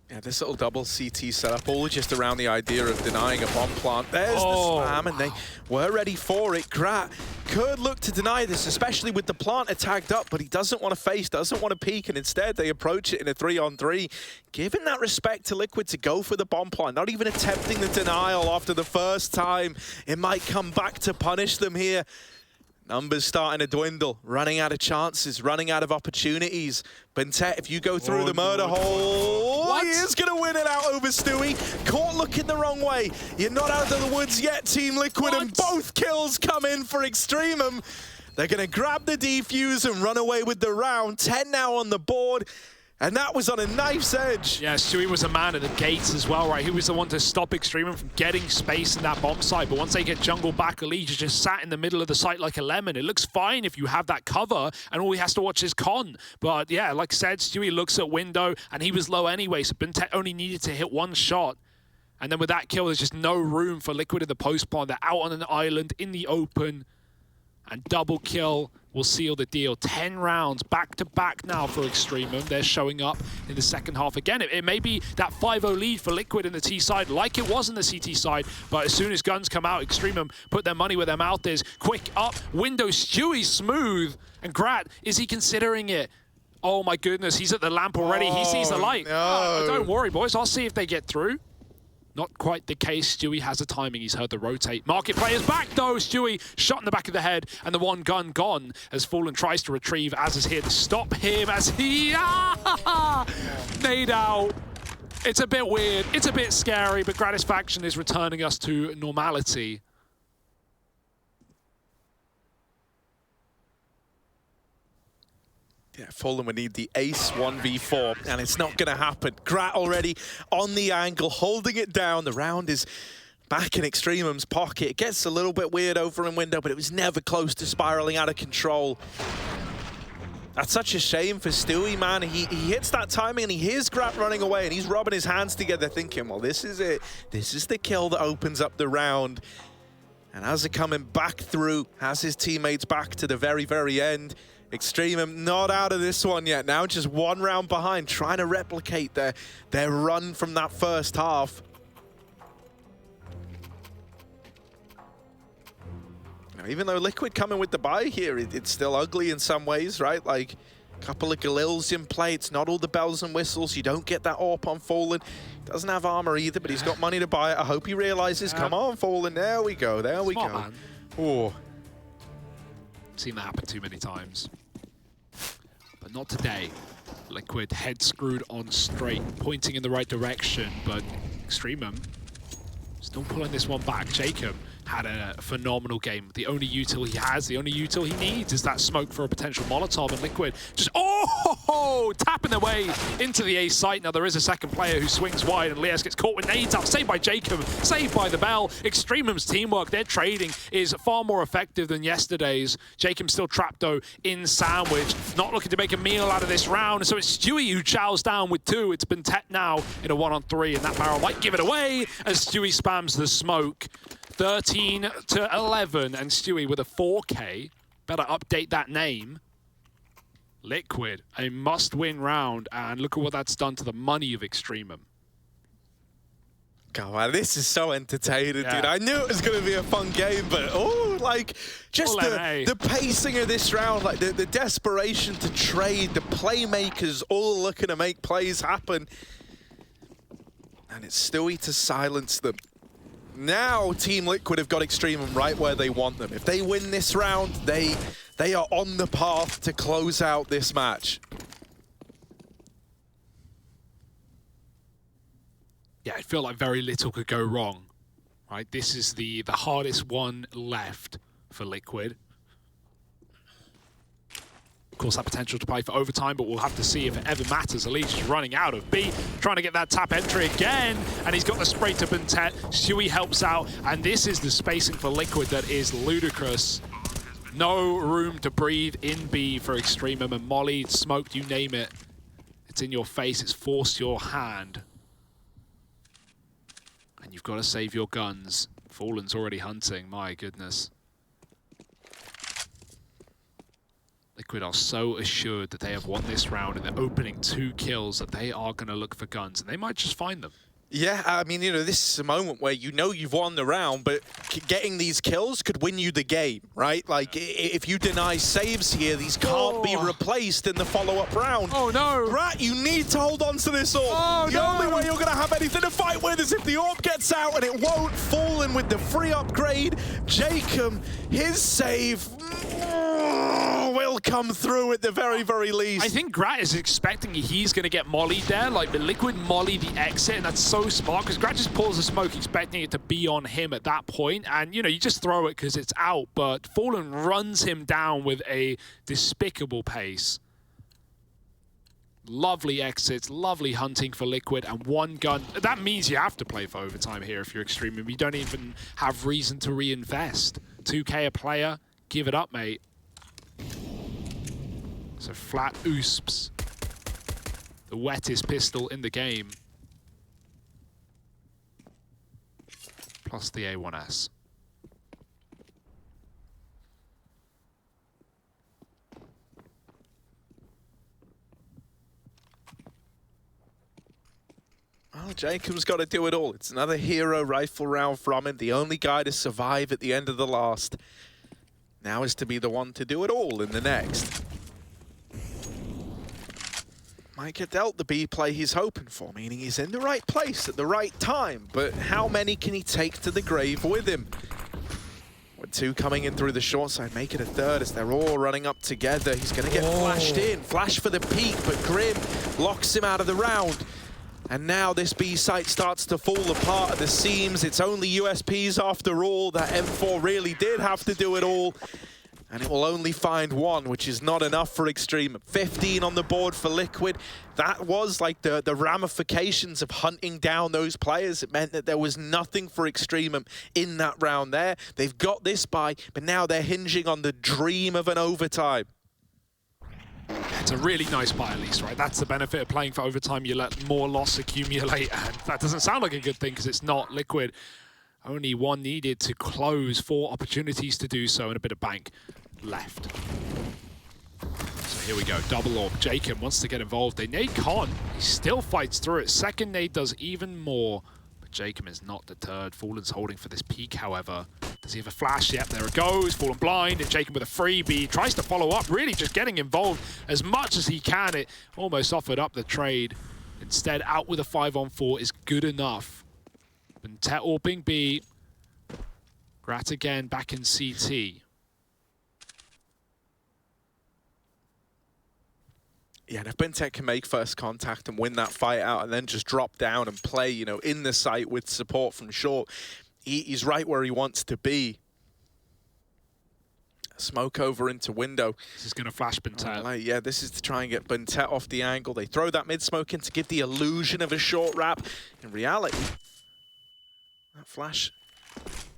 Yeah, this little double CT setup, all just around the idea of denying a bomb plant. There's the spam, and they were ready for it. Grat could look to deny this, especially with the planter tagged up, but he doesn't want to face, doesn't want to peek, and instead they approach it in a 3-on-3. Giving that respect to Liquid to go for the bomb plant, not even attempting the denial after the first time. It might come back to punish them here. Numbers starting to dwindle, running out of chances, running out of opportunities. Bentet, if you go through the murder hole, he is going to win it out over Stewie. Caught looking the wrong way. You're not out of the woods yet, Team Liquid, and both kills come in for EXTREMUM. They're going to grab the defuse and run away with the round. 10 now on the board. And that was on a knife's edge. Yeah, Stewie was a man at the gates as well, right? He was the one to stop EXTREMUM from getting space in that bomb site. But once they get jungle back, Elijah just sat in the middle of the site like a lemon. It looks fine if you have that cover, and all he has to watch is con. But yeah, like I said, Stewie looks at window, and he was low anyway, so Bentet only needed to hit one shot. And then with that kill, there's just no room for Liquid in the post plant. They're out on an island in the open, and double kill will seal the deal. 10 rounds back-to-back now for EXTREMUM. They're showing up in the second half again. It may be that 5-0 lead for Liquid in the T side like it was in the CT side, but as soon as guns come out, EXTREMUM put their money where their mouth is. Quick up, window, Stewie smooth, and Grat, is he considering it? Oh my goodness, he's at the lamp already. He sees the light. No. Don't worry, boys. I'll see if they get through. Not quite the case. Stewie has the timing. He's heard the rotate. Market players back, though. Stewie shot in the back of the head, and the one gun gone as Fallen tries to retrieve. Az is here to stop him as he... Nade out. It's a bit weird. It's a bit scary, but Gratisfaction is returning us to normality. Yeah, Fallen would need the ace 1v4, and it's not going to happen. Grat already on the angle, holding it down. The round is back in EXTREMUM's pocket. It gets a little bit weird over in window, but it was never close to spiraling out of control. That's such a shame for Stewie, man. He hits that timing, and he hears Grat running away, and he's rubbing his hands together thinking, well, this is it. This is the kill that opens up the round. And as they're coming back through, has his teammates back to the very, very end. EXTREMUM not out of this one yet. Now just one round behind, trying to replicate their run from that first half. Now, even though Liquid coming with the buy here, it's still ugly in some ways, right? Like a couple of Galils in play. It's not all the bells and whistles. You don't get that AWP on Fallen. Doesn't have armor either, but he's got money to buy it. I hope he realizes, come on, Fallen. There we go. There we go. Man. Oh. Seen that happen too many times. But not today. Liquid head screwed on straight, pointing in the right direction, but EXTREMUM still pulling this one back. Jacob had a phenomenal game. The only util he has, the only util he needs is that smoke for a potential Molotov, and Liquid just, tapping their way into the A site. Now there is a second player who swings wide, and Lias gets caught with nades up. Saved by Jacob, saved by the bell. EXTREMUM's teamwork, their trading is far more effective than yesterday's. Jacob still trapped though in sandwich, not looking to make a meal out of this round. So it's Stewie who chows down with 2. It's Bentet now in a 1-on-3, and that barrel might give it away as Stewie spams the smoke. 13 to 11, and Stewie with a 4K. Better update that name. Liquid, a must-win round, and look at what that's done to the money of EXTREMUM. God, man, this is so entertaining, dude. I knew it was going to be a fun game, but just the pacing of this round, like the desperation to trade, the playmakers all looking to make plays happen. And it's Stewie to silence them. Now Team Liquid have got EXTREMUM right where they want them. If they win this round, they are on the path to close out this match. Yeah, I feel like very little could go wrong, right? This is the hardest one left for Liquid. Of course, that potential to play for overtime, but we'll have to see if it ever matters. Elise is running out of B, trying to get that tap entry again, and he's got the spray to Buntet. Shuey helps out, and this is the spacing for Liquid that is ludicrous. No room to breathe in B for EXTREMUM, and Molly, smoked, you name it. It's in your face, it's forced your hand. And you've got to save your guns. Fallen's already hunting, my goodness. Liquid are so assured that they have won this round in the opening 2 kills that they are going to look for guns, and they might just find them. Yeah, I mean, you know, this is a moment where you know you've won the round, but getting these kills could win you the game, right? Like, if you deny saves here, these can't be replaced in the follow-up round. Oh, no. Rat, you need to hold on to this orb. Oh, the only way you're going to have anything to fight with is if the orb gets out, and it won't. Fallen with the free upgrade. Jacob, his save will come through at the very, very least. I think Grat is expecting he's going to get mollied there, like the Liquid molly the exit, and that's so smart because Grat just pulls the smoke expecting it to be on him at that point, and you know, you just throw it because it's out, but Fallen runs him down with a despicable pace. Lovely exits, lovely hunting for Liquid, and 1 gun. That means you have to play for overtime here if you're EXTREMUM. You don't even have reason to reinvest. 2K a player, give it up, mate. So flat oosps. The wettest pistol in the game. Plus the A1S. Well, Jacob's got to do it all. It's another hero rifle round from him. The only guy to survive at the end of the last. Now is to be the one to do it all in the next. Might get dealt the B play he's hoping for, meaning he's in the right place at the right time. But how many can he take to the grave with him? With 2 coming in through the short side, make it a 3rd as they're all running up together. He's going to get flashed in. Flash for the peak, but Grim locks him out of the round. And now this B site starts to fall apart at the seams. It's only USPs after all. That M4 really did have to do it all. And it will only find 1, which is not enough for EXTREMUM. 15 on the board for Liquid. That was like the ramifications of hunting down those players. It meant that there was nothing for EXTREMUM in that round there. They've got this buy, but now they're hinging on the dream of an overtime. It's a really nice buy at least, right? That's the benefit of playing for overtime. You let more loss accumulate, and that doesn't sound like a good thing because it's not. Liquid. Only 1 needed to close, 4 opportunities to do so, and a bit of bank left. So here we go, double orb. Jacob wants to get involved. They nade Con. He still fights through it. Second nade does even more. But Jacob is not deterred. Fallen's holding for this peak, however. Does he have a flash? Yep, there it goes. Fallen blind, and Jacob with a freebie. Tries to follow up, really just getting involved as much as he can. It almost offered up the trade. Instead, out with a 5-on-4 is good enough. Buntet orbing B. Grat again back in CT. Yeah, and if Buntet can make first contact and win that fight out and then just drop down and play, you know, in the site with support from short, he's right where he wants to be. Smoke over into window. This is going to flash Buntet. Yeah, this is to try and get Buntet off the angle. They throw that mid-smoke in to give the illusion of a short wrap. In reality, that flash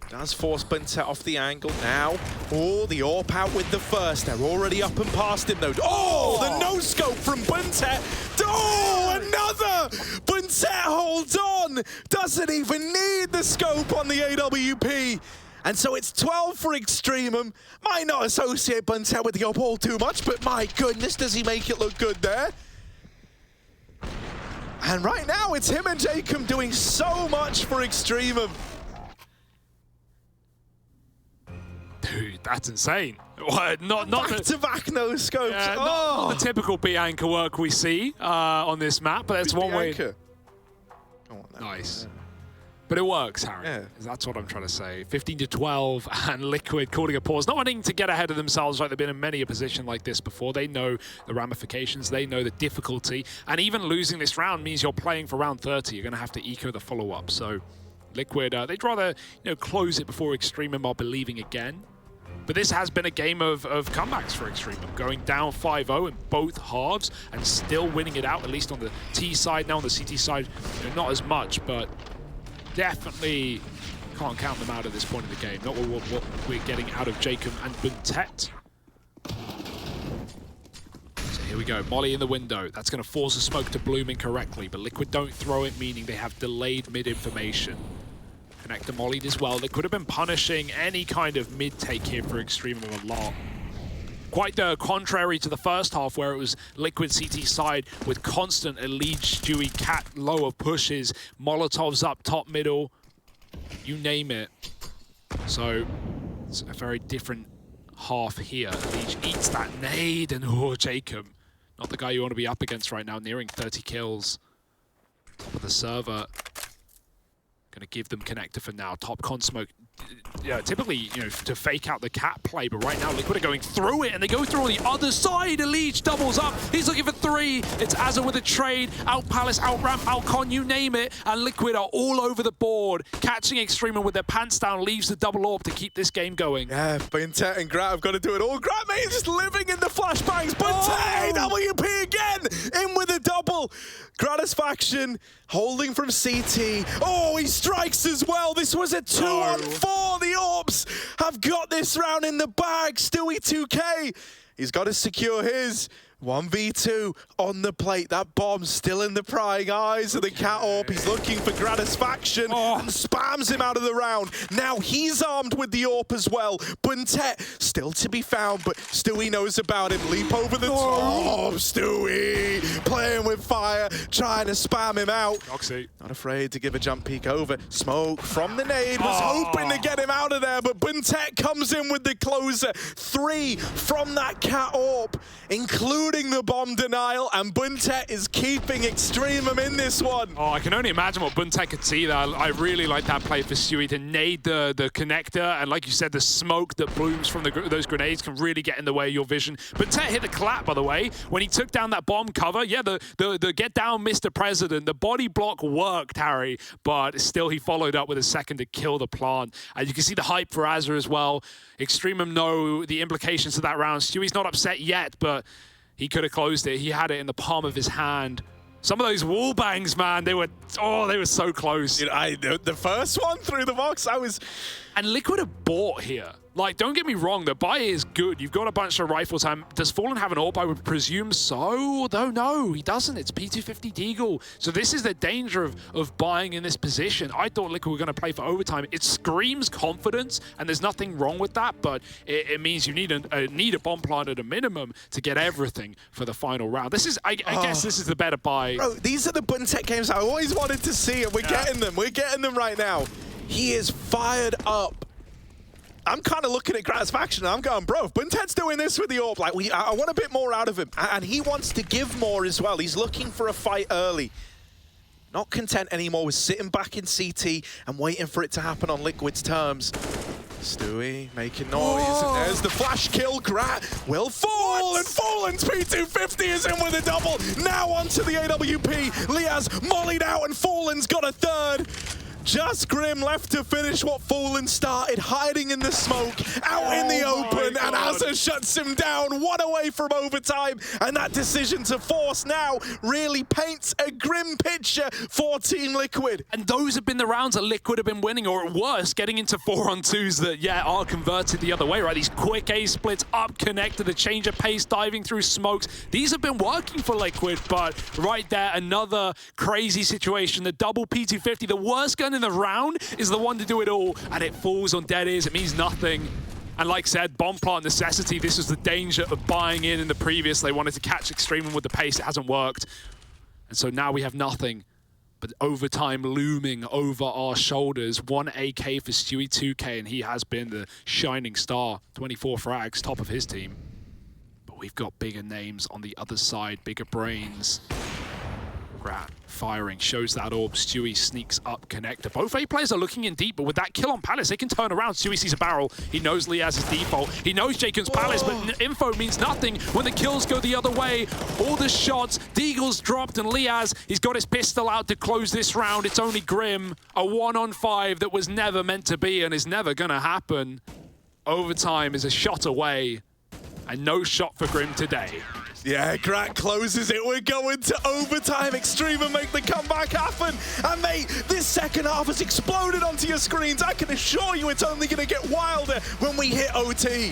does force Buntet off the angle now. Oh, the AWP out with the first. They're already up and past him, though. Oh, the no-scope from Buntet. Oh, another! Buntet holds on! Doesn't even need the scope on the AWP. And so it's 12 for EXTREMUM. Might not associate Buntet with the AWP all too much, but my goodness, does he make it look good there? And right now, it's him and Jacob doing so much for EXTREMUM. Dude, that's insane. Not back-to-back no scopes. Yeah, not the typical B anchor work we see on this map, but that's one way. Nice. But it works, Harry. Yeah. That's what I'm trying to say. 15-12 and Liquid calling a pause. Not wanting to get ahead of themselves like they've been in many a position like this before. They know the ramifications. They know the difficulty. And even losing this round means you're playing for round 30. You're going to have to eco the follow-up. So Liquid, they'd rather close it before EXTREMUM are believing again. But this has been a game of comebacks for EXTREMUM, going down 5-0 in both halves and still winning it out, at least on the T side. Now on the CT side, not as much, but definitely can't count them out at this point in the game. Not what we're getting out of Jacob and Buntet. So here we go, Molly in the window. That's going to force a smoke to bloom incorrectly, but Liquid don't throw it, meaning they have delayed mid information. Connector mollied as well. They could have been punishing any kind of mid-take here for EXTREMUM a lot. Quite the contrary to the first half, where it was Liquid CT side with constant Elite, Stewie, Cat lower pushes, Molotovs up top middle, you name it. So it's a very different half here. Elite eats that nade, and Jacob, not the guy you want to be up against right now, nearing 30 kills. Top of the server. Going to give them connector for now. Top con smoke. Yeah, typically, to fake out the cat play, but right now Liquid are going through it, and they go through on the other side. Elite doubles up. He's looking for 3. It's Azza with a trade. Out Palace, out Ramp, out Con, you name it. And Liquid are all over the board. Catching EXTREMUM with their pants down, leaves the double orb to keep this game going. Yeah, Buntet and Grat have got to do it all. Grat, mate, just living in the flashbangs. Buntet, WP again, in with a double. Gratisfaction holding from CT. Oh, he strikes as well. This was a 2-on-4. The Orbs have got this round in the bag. Stewie 2K, he's got to secure his. 1v2 on the plate. That bomb's still in the prying eyes of the Cat Orb. He's looking for Gratisfaction and spams him out of the round. Now he's armed with the Orb as well. Buntet still to be found, but Stewie knows about him. Leap over the top. Stewie playing with fire, trying to spam him out. Oxy. Not afraid to give a jump peek over. Smoke from the nade. Was hoping to get him out of there, but Buntet comes in with the closer. 3 from that Cat Orb, including the bomb denial, and Buntet is keeping EXTREMUM in this one. Oh, I can only imagine what Buntet could see there. I really like that play for Stewie to nade the connector, and like you said, the smoke that blooms from those grenades can really get in the way of your vision. Buntet hit the clap, by the way, when he took down that bomb cover. Yeah, the get down, Mr. President. The body block worked, Harry, but still he followed up with a second to kill the plant. And you can see the hype for Azza as well. EXTREMUM know the implications of that round. Stewie's not upset yet, but he could have closed it. He had it in the palm of his hand. Some of those wall bangs, man, they were so close. Dude, the first one through the box, And Liquid have bought here. Like, don't get me wrong, the buy is good. You've got a bunch of rifles. Does Fallen have an AWP? I would presume so. Though, no, he doesn't. It's P250 Deagle. So this is the danger of buying in this position. I thought Liquid were going to play for overtime. It screams confidence, and there's nothing wrong with that, but it means you need a bomb plant at a minimum to get everything for the final round. This is, I guess this is the better buy. Bro, these are the Buntet games I always wanted to see, and we're getting them. We're getting them right now. He is fired up. I'm kind of looking at Gratisfaction and I'm going, bro, if Buntet's doing this with the AWP, like, I want a bit more out of him. And he wants to give more as well. He's looking for a fight early. Not content anymore with sitting back in CT and waiting for it to happen on Liquid's terms. Stewie making noise, and there's the flash kill. Grat will fall, and Fallen's P250 is in with a double. Now onto the AWP. Liaz mollied out, and Fallen's got a third. Just Grim left to finish what Fallen started, hiding in the smoke, out in the open, and Azza shuts him down, 1 away from overtime, and that decision to force now really paints a grim picture for Team Liquid. And those have been the rounds that Liquid have been winning, or at worst, getting into 4-on-2s that, yeah, are converted the other way, right? These quick A splits, up connected, the change of pace, diving through smokes. These have been working for Liquid, but right there, another crazy situation. The double P250, the worst gun in the round is the one to do it all, and it falls on dead ears. It means nothing. And like I said, bomb plant necessity. This was the danger of buying in the previous. They wanted to catch EXTREMUM with the pace. It hasn't worked. And so now we have nothing but overtime looming over our shoulders. 1 AK for Stewie 2K, and he has been the shining star. 24 frags, top of his team. But we've got bigger names on the other side, bigger brains. Grat firing, shows that orb. Stewie sneaks up connector. Both A players are looking in deep, but with that kill on Palace, they can turn around. Stewie sees a barrel. He knows Lee has his default. He knows Jacob's Palace, but info means nothing when the kills go the other way. All the shots, Deagle's dropped, and Liaz, he's got his pistol out to close this round. It's only Grim, a 1-on-5 that was never meant to be and is never gonna happen. Overtime is a shot away, and no shot for Grim today. Yeah, Grat closes it. We're going to overtime. EXTREMUM make the comeback happen. And mate, this second half has exploded onto your screens. I can assure you it's only going to get wilder when we hit OT.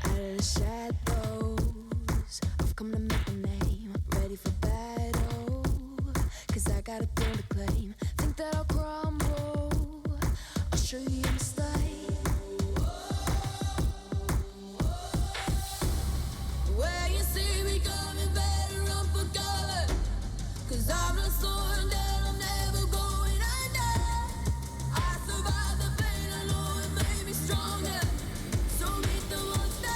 The shadows, I've come to make a name. Ready for battle, cause I got a thing to claim. Think that I'll crumble, I'll show you your mistake. Where you see me coming, better run for cover, cause I'm not soaring down, I'm never going under. I survived the pain, I know it made me stronger. So meet the monster.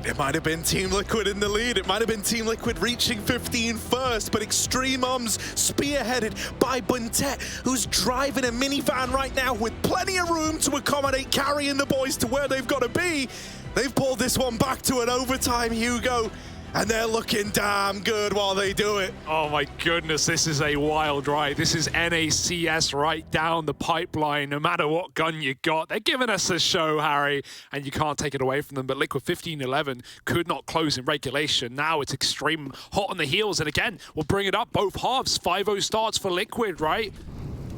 It might have been Team Liquid in the lead. It might have been Team Liquid reaching 15 first, but EXTREMUM's spearheaded by Buntet, who's driving a minivan right now with plenty of room to accommodate carrying the boys to where they've got to be. They've pulled this one back to an overtime, Hugo, and they're looking damn good while they do it. Oh my goodness, this is a wild ride. This is NACS right down the pipeline, no matter what gun you got. They're giving us a show, Harry, and you can't take it away from them. But Liquid 15-11 could not close in regulation. Now it's EXTREMUM hot on the heels, and again, we'll bring it up both halves. 5-0 starts for Liquid, right?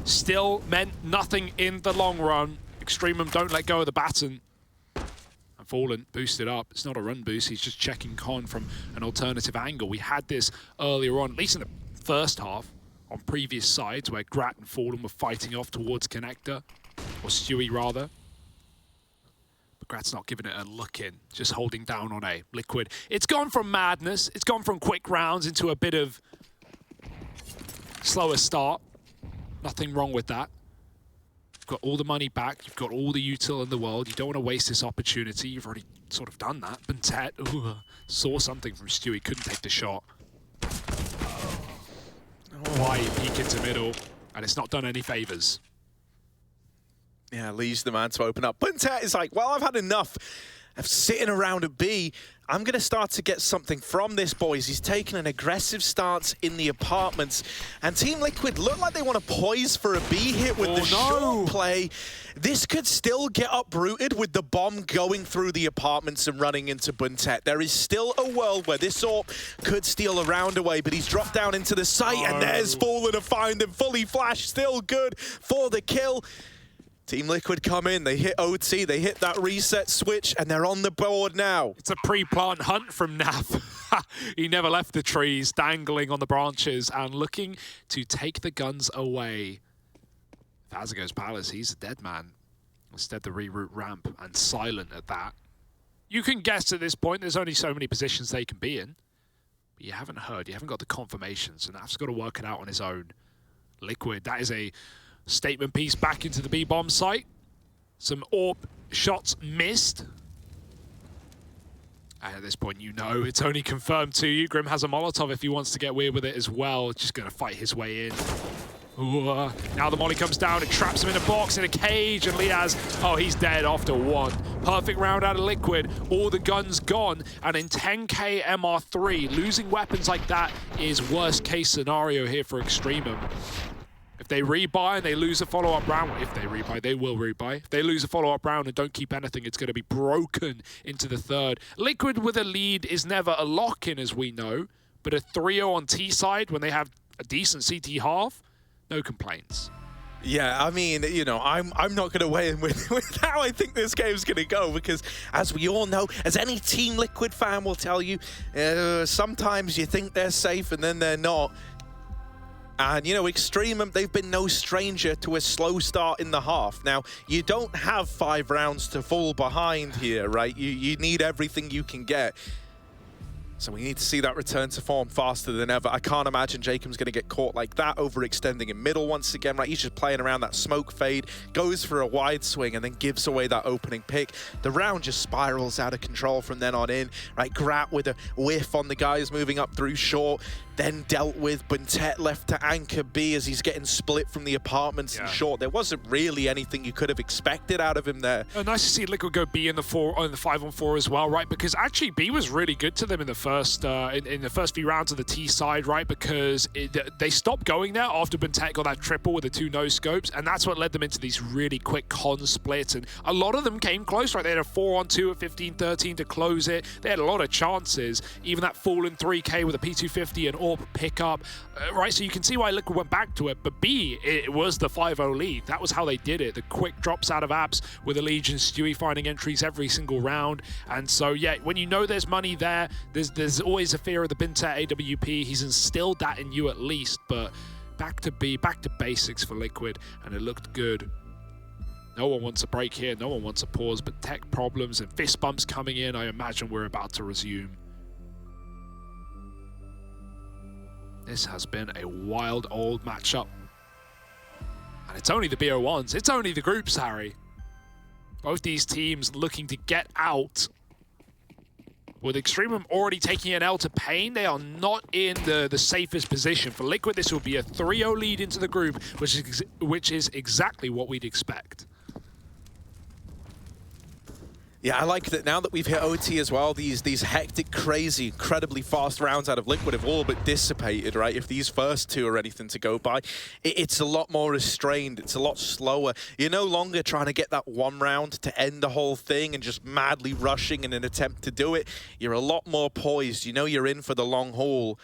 still meant nothing in the long run. EXTREMUM don't let go of the baton. And Fallen boosted up. It's not a run boost, he's just checking con from an alternative angle. We had this earlier on, at least in the first half, on previous sides where Grat and Fallen were fighting off towards Connector, or Stewie rather. But Grat's not giving it a look in, just holding down on A. Liquid, it's gone from madness, it's gone from quick rounds into a bit of slower start. Nothing wrong with that. You've got all the money back, you've got all the util in the world, you don't want to waste this opportunity, you've already sort of done that. Bentet, saw something from Stewie, couldn't take the shot. Why peek into middle, and it's not done any favors. Yeah, leaves the man to open up. Bentet is like, well, I've had enough of sitting around at B. I'm going to start to get something from this, boys. He's taken an aggressive stance in the apartments. And Team Liquid look like they want to poise for a B hit with the short play. This could still get uprooted with the bomb going through the apartments and running into Buntet. There is still a world where this AWP could steal a round away, but he's dropped down into the site, and there's Fallen to find him. Fully flashed, still good for the kill. Team Liquid come in, they hit OT, they hit that reset switch, and they're on the board now. It's a pre-plant hunt from Naf. He never left the trees, dangling on the branches and looking to take the guns away. Fazago's Palace, he's a dead man. Instead, the reroute ramp, and silent at that. You can guess at this point, there's only so many positions they can be in. But you haven't heard, you haven't got the confirmation, so Naf's got to work it out on his own. Liquid, that is a statement piece back into the B-bomb site. Some AWP shots missed. And at this point, you know it's only confirmed to you. Grim has a Molotov if he wants to get weird with it as well. Just going to fight his way in. Ooh, now the molly comes down, it traps him in a box, in a cage, and Liaz, oh, he's dead after one. Perfect round out of Liquid, all the guns gone, and in 10k MR3, losing weapons like that is worst case scenario here for EXTREMUM. If they rebuy and they lose a follow-up round, if they rebuy, they will rebuy. If they lose a follow-up round and don't keep anything, it's going to be broken into the third. Liquid with a lead is never a lock-in, as we know, but a 3-0 on T side when they have a decent CT half, no complaints. Yeah, I mean, you know, I'm not going to weigh in with how I think this game's going to go, because as we all know, as any Team Liquid fan will tell you, sometimes you think they're safe and then they're not. And, you know, EXTREMUM, they've been no stranger to a slow start in the half. Now, you don't have 5 rounds to fall behind here, right? You need everything you can get. So we need to see that return to form faster than ever. I can't imagine Jacob's going to get caught like that, overextending in middle once again, right? He's just playing around that smoke fade, goes for a wide swing, and then gives away that opening pick. The round just spirals out of control from then on in, right? Grat with a whiff on the guys moving up through short, then dealt with. Buntet left to anchor B as he's getting split from the apartments and short. There wasn't really anything you could have expected out of him there. Nice to see Liquid go B in the 5-on-4 as well, right? Because actually B was really good to them in the first in the first few rounds of the T side, right? Because they stopped going there after Buntet got that triple with the 2 no-scopes, and that's what led them into these really quick con splits. And a lot of them came close, right? They had a 4-on-2 at 15-13 to close it. They had a lot of chances. Even that Fallen 3K with a P250 and AWP pickup, right? So you can see why Liquid went back to it. But B, it was the 5-0 lead. That was how they did it. The quick drops out of apps with Allegiant, Stewie finding entries every single round. And so, yeah, when you know there's money there, there's always a fear of the Bintet AWP. He's instilled that in you at least. But back to B, back to basics for Liquid, and it looked good. No one wants a break here. No one wants a pause. But tech problems and fist bumps coming in, I imagine we're about to resume. This has been a wild old matchup. And it's only the BO1s. It's only the groups, Harry. Both these teams looking to get out. With EXTREMUM already taking an L to Pain, they are not in the safest position. For Liquid, this will be a 3-0 lead into the group, which is exactly what we'd expect. Yeah, I like that now that we've hit OT as well, these hectic, crazy, incredibly fast rounds out of Liquid have all but dissipated, right? If these first 2 are anything to go by, it's a lot more restrained, it's a lot slower. You're no longer trying to get that 1 round to end the whole thing and just madly rushing in an attempt to do it. You're a lot more poised. You know you're in for the long haul.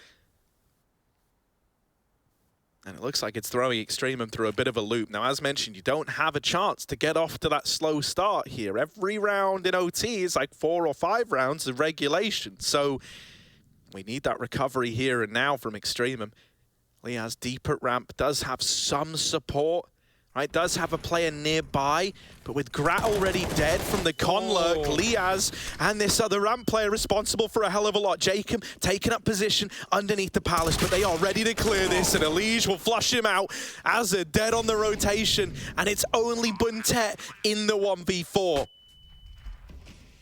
And it looks like it's throwing EXTREMUM through a bit of a loop. Now, as mentioned, you don't have a chance to get off to that slow start here. Every round in OT is like 4 or 5 rounds of regulation. So we need that recovery here and now from EXTREMUM. Liaz deep at ramp, does have some support. Right, does have a player nearby, but with Grat already dead from the con lurk, Liaz and this other ramp player responsible for a hell of a lot. Jacob taking up position underneath the palace, but they are ready to clear this, and Elige will flush him out. Azza dead on the rotation, and it's only Buntet in the 1v4.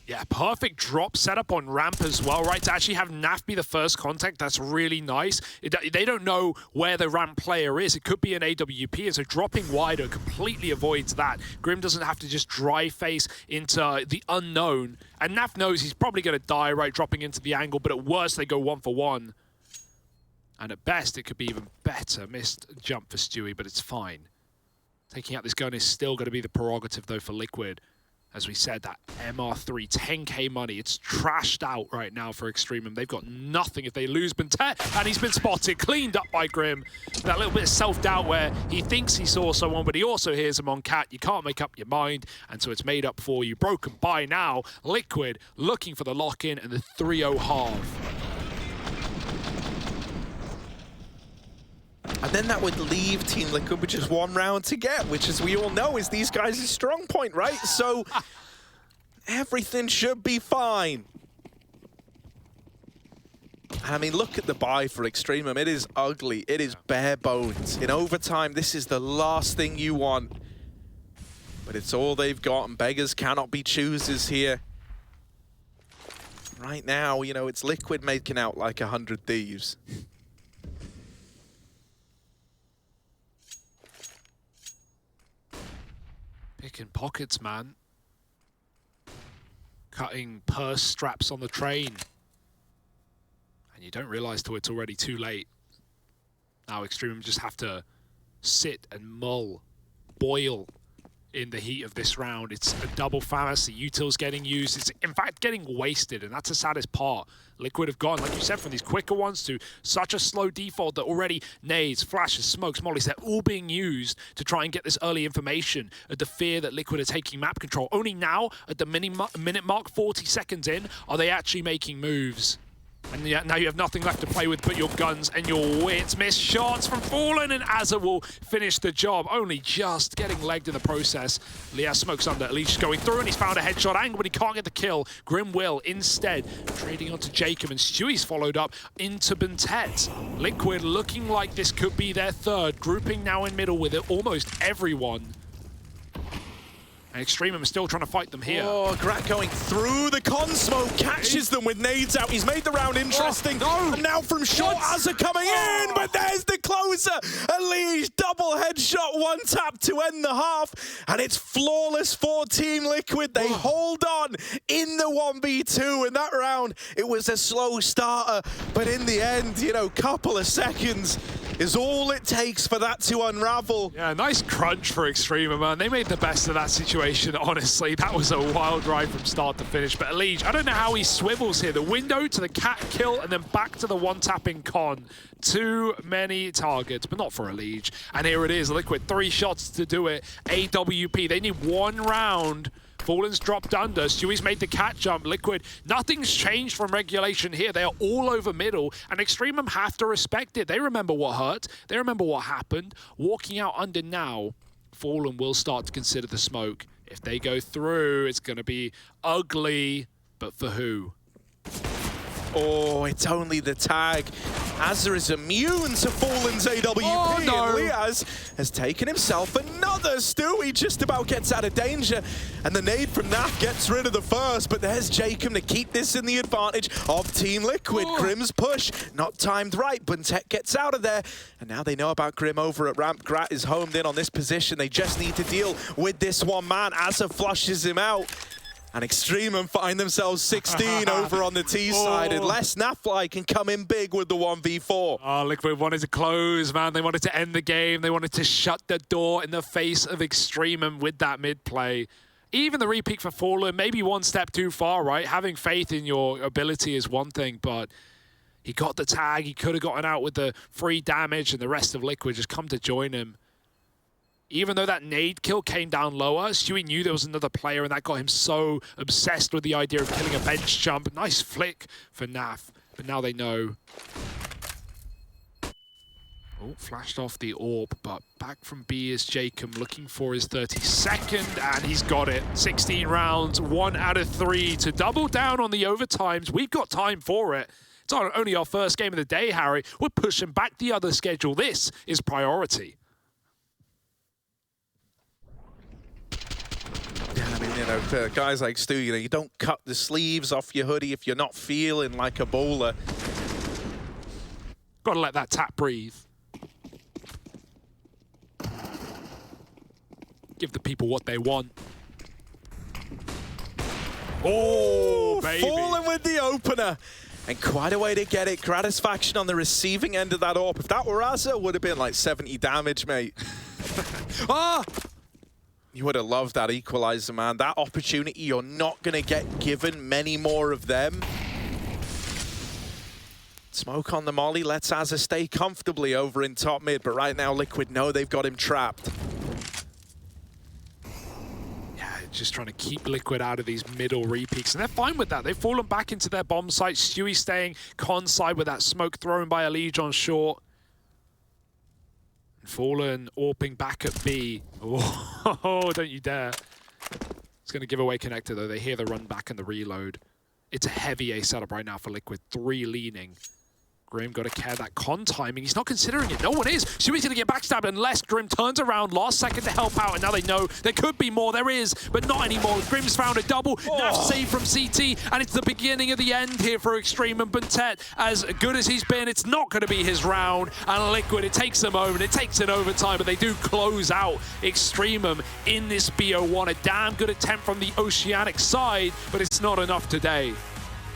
Yeah, perfect drop setup on ramp as well, right? To actually have Naf be the first contact, that's really nice. They don't know where the ramp player is. It could be an AWP, and so dropping wider completely avoids that. Grim doesn't have to just dry face into the unknown. And Naf knows he's probably going to die, right, dropping into the angle, but at worst, they go 1-for-1. And at best, it could be even better. Missed jump for Stewie, but it's fine. Taking out this gun is still going to be the prerogative, though, for Liquid. As we said, that MR3, 10k money, it's trashed out right now for EXTREMUM. They've got nothing if they lose Buntet, and he's been spotted, cleaned up by Grim. That little bit of self-doubt where he thinks he saw someone, but he also hears him on Cat. You can't make up your mind, and so it's made up for you. Broken by now. Liquid looking for the lock-in and the 3-0 half. And then that would leave Team Liquid with just 1 round to get, which, as we all know, is these guys' strong point, right? So everything should be fine. And I mean, look at the buy for EXTREMUM. It is ugly. It is bare bones. In overtime, this is the last thing you want. But it's all they've got, and beggars cannot be choosers here. Right now, you know, it's Liquid making out like 100 thieves. Picking pockets, man. Cutting purse straps on the train. And you don't realize till it's already too late. Now EXTREMUM just have to sit and mull, boil in the heat of this round. It's a double fallacy. Util's getting used. It's in fact getting wasted, and that's the saddest part. Liquid have gone, like you said, from these quicker ones to such a slow default that already nades, flashes, smokes, mollies, they're all being used to try and get this early information at the fear that Liquid are taking map control. Only now, at the minute mark, 40 seconds in, are they actually making moves. And yeah, now you have nothing left to play with but your guns and your wits. Missed shots from Fallen, and Azza will finish the job. Only just getting legged in the process. Liaz smokes under. Elige is going through, and he's found a headshot angle, but he can't get the kill. Grim will instead trading onto Jacob, and Stewie's followed up into Buntet. Liquid looking like this could be their third. Grouping now in middle with it, almost everyone. And EXTREMUM is still trying to fight them here. Oh, Grat going through the con smoke, catches them with nades out. He's made the round interesting. Oh, no. And now from short, Azza coming in, but there's the closer. Elige, double headshot, 1 tap to end the half. And it's flawless for Team Liquid. They hold on in the 1v2. In that round, it was a slow starter. But in the end, you know, couple of seconds is all it takes for that to unravel. Yeah, nice crunch for EXTREMUM, man. They made the best of that situation, honestly. That was a wild ride from start to finish. But Elige, I don't know how he swivels here. The window to the cat kill and then back to the one-tapping con. Too many targets, but not for Elige. And here it is, Liquid, 3 shots to do it. AWP, they need 1 round. Fallen's dropped under. Stewie's made the cat jump. Liquid, nothing's changed from regulation here. They are all over middle, and EXTREMUM have to respect it. They remember what hurt. They remember what happened. Walking out under now, Fallen will start to consider the smoke. If they go through, it's going to be ugly, but for who? Oh, it's only the tag. Azza is immune to Fallen's AWP. Oh, no. And Liaz has taken himself another. Stewie just about gets out of danger. And the nade from Naf gets rid of the first. But there's Jacob to keep this in the advantage of Team Liquid. Oh. Grim's push, not timed right. Buntet gets out of there. And now they know about Grim over at ramp. Grat is homed in on this position. They just need to deal with this one man. Azza flushes him out. And EXTREMUM find themselves 16 over on the T side, unless Nafly can come in big with the 1v4. Oh, Liquid wanted to close, man. They wanted to end the game. They wanted to shut the door in the face of EXTREMUM with that mid-play. Even the repeat for Fallen, maybe 1 step too far, right? Having faith in your ability is one thing, but He got the tag, he could have gotten out with the free damage, and the rest of Liquid just come to join him. Even though that nade kill came down lower, Stewie knew there was another player, and that got him so obsessed with the idea of killing a bench jump. Nice flick for Naf, but now they know. Oh, flashed off the orb, but back from B is Jacob looking for his 32nd, and he's got it. 16 rounds, 1 out of 3 to double down on the overtimes. We've got time for it. It's only our first game of the day, Harry. We're pushing back the other schedule. This is priority. Yeah, I mean, you know, for guys like Stu, you know, you don't cut the sleeves off your hoodie if you're not feeling like a bowler. Got to let that tap breathe. Give the people what they want. Oh, baby. Falling with the opener. And quite a way to get it. Gratisfaction on the receiving end of that AWP. If that were Asa, it would have been like 70 damage, mate. Ah! You would have loved that equalizer, man. That opportunity, you're not going to get given many more of them. Smoke on the molly. Lets Asa stay comfortably over in top mid. But right now, Liquid know they've got him trapped. Just trying to keep Liquid out of these middle repeats, and they're fine with that. They've fallen back into their bomb site. Stewie staying con side with that smoke thrown by Elige on short. Fallen AWPing back at B. Oh, don't you dare. It's going to give away connector, though. They hear the run back and the reload. It's a heavy A setup right now for Liquid. 3 leaning. Grim got to care that con timing. He's not considering it. No one is. Stewie's going to get backstabbed unless Grim turns around last second to help out. And now they know there could be more. There is, but not anymore. Grim's found a double. Naf save from CT. And it's the beginning of the end here for EXTREMUM. Buntet, as good as he's been, it's not going to be his round. And Liquid, it takes a moment. It takes an overtime, but they do close out EXTREMUM in this BO1. A damn good attempt from the Oceanic side, but it's not enough today.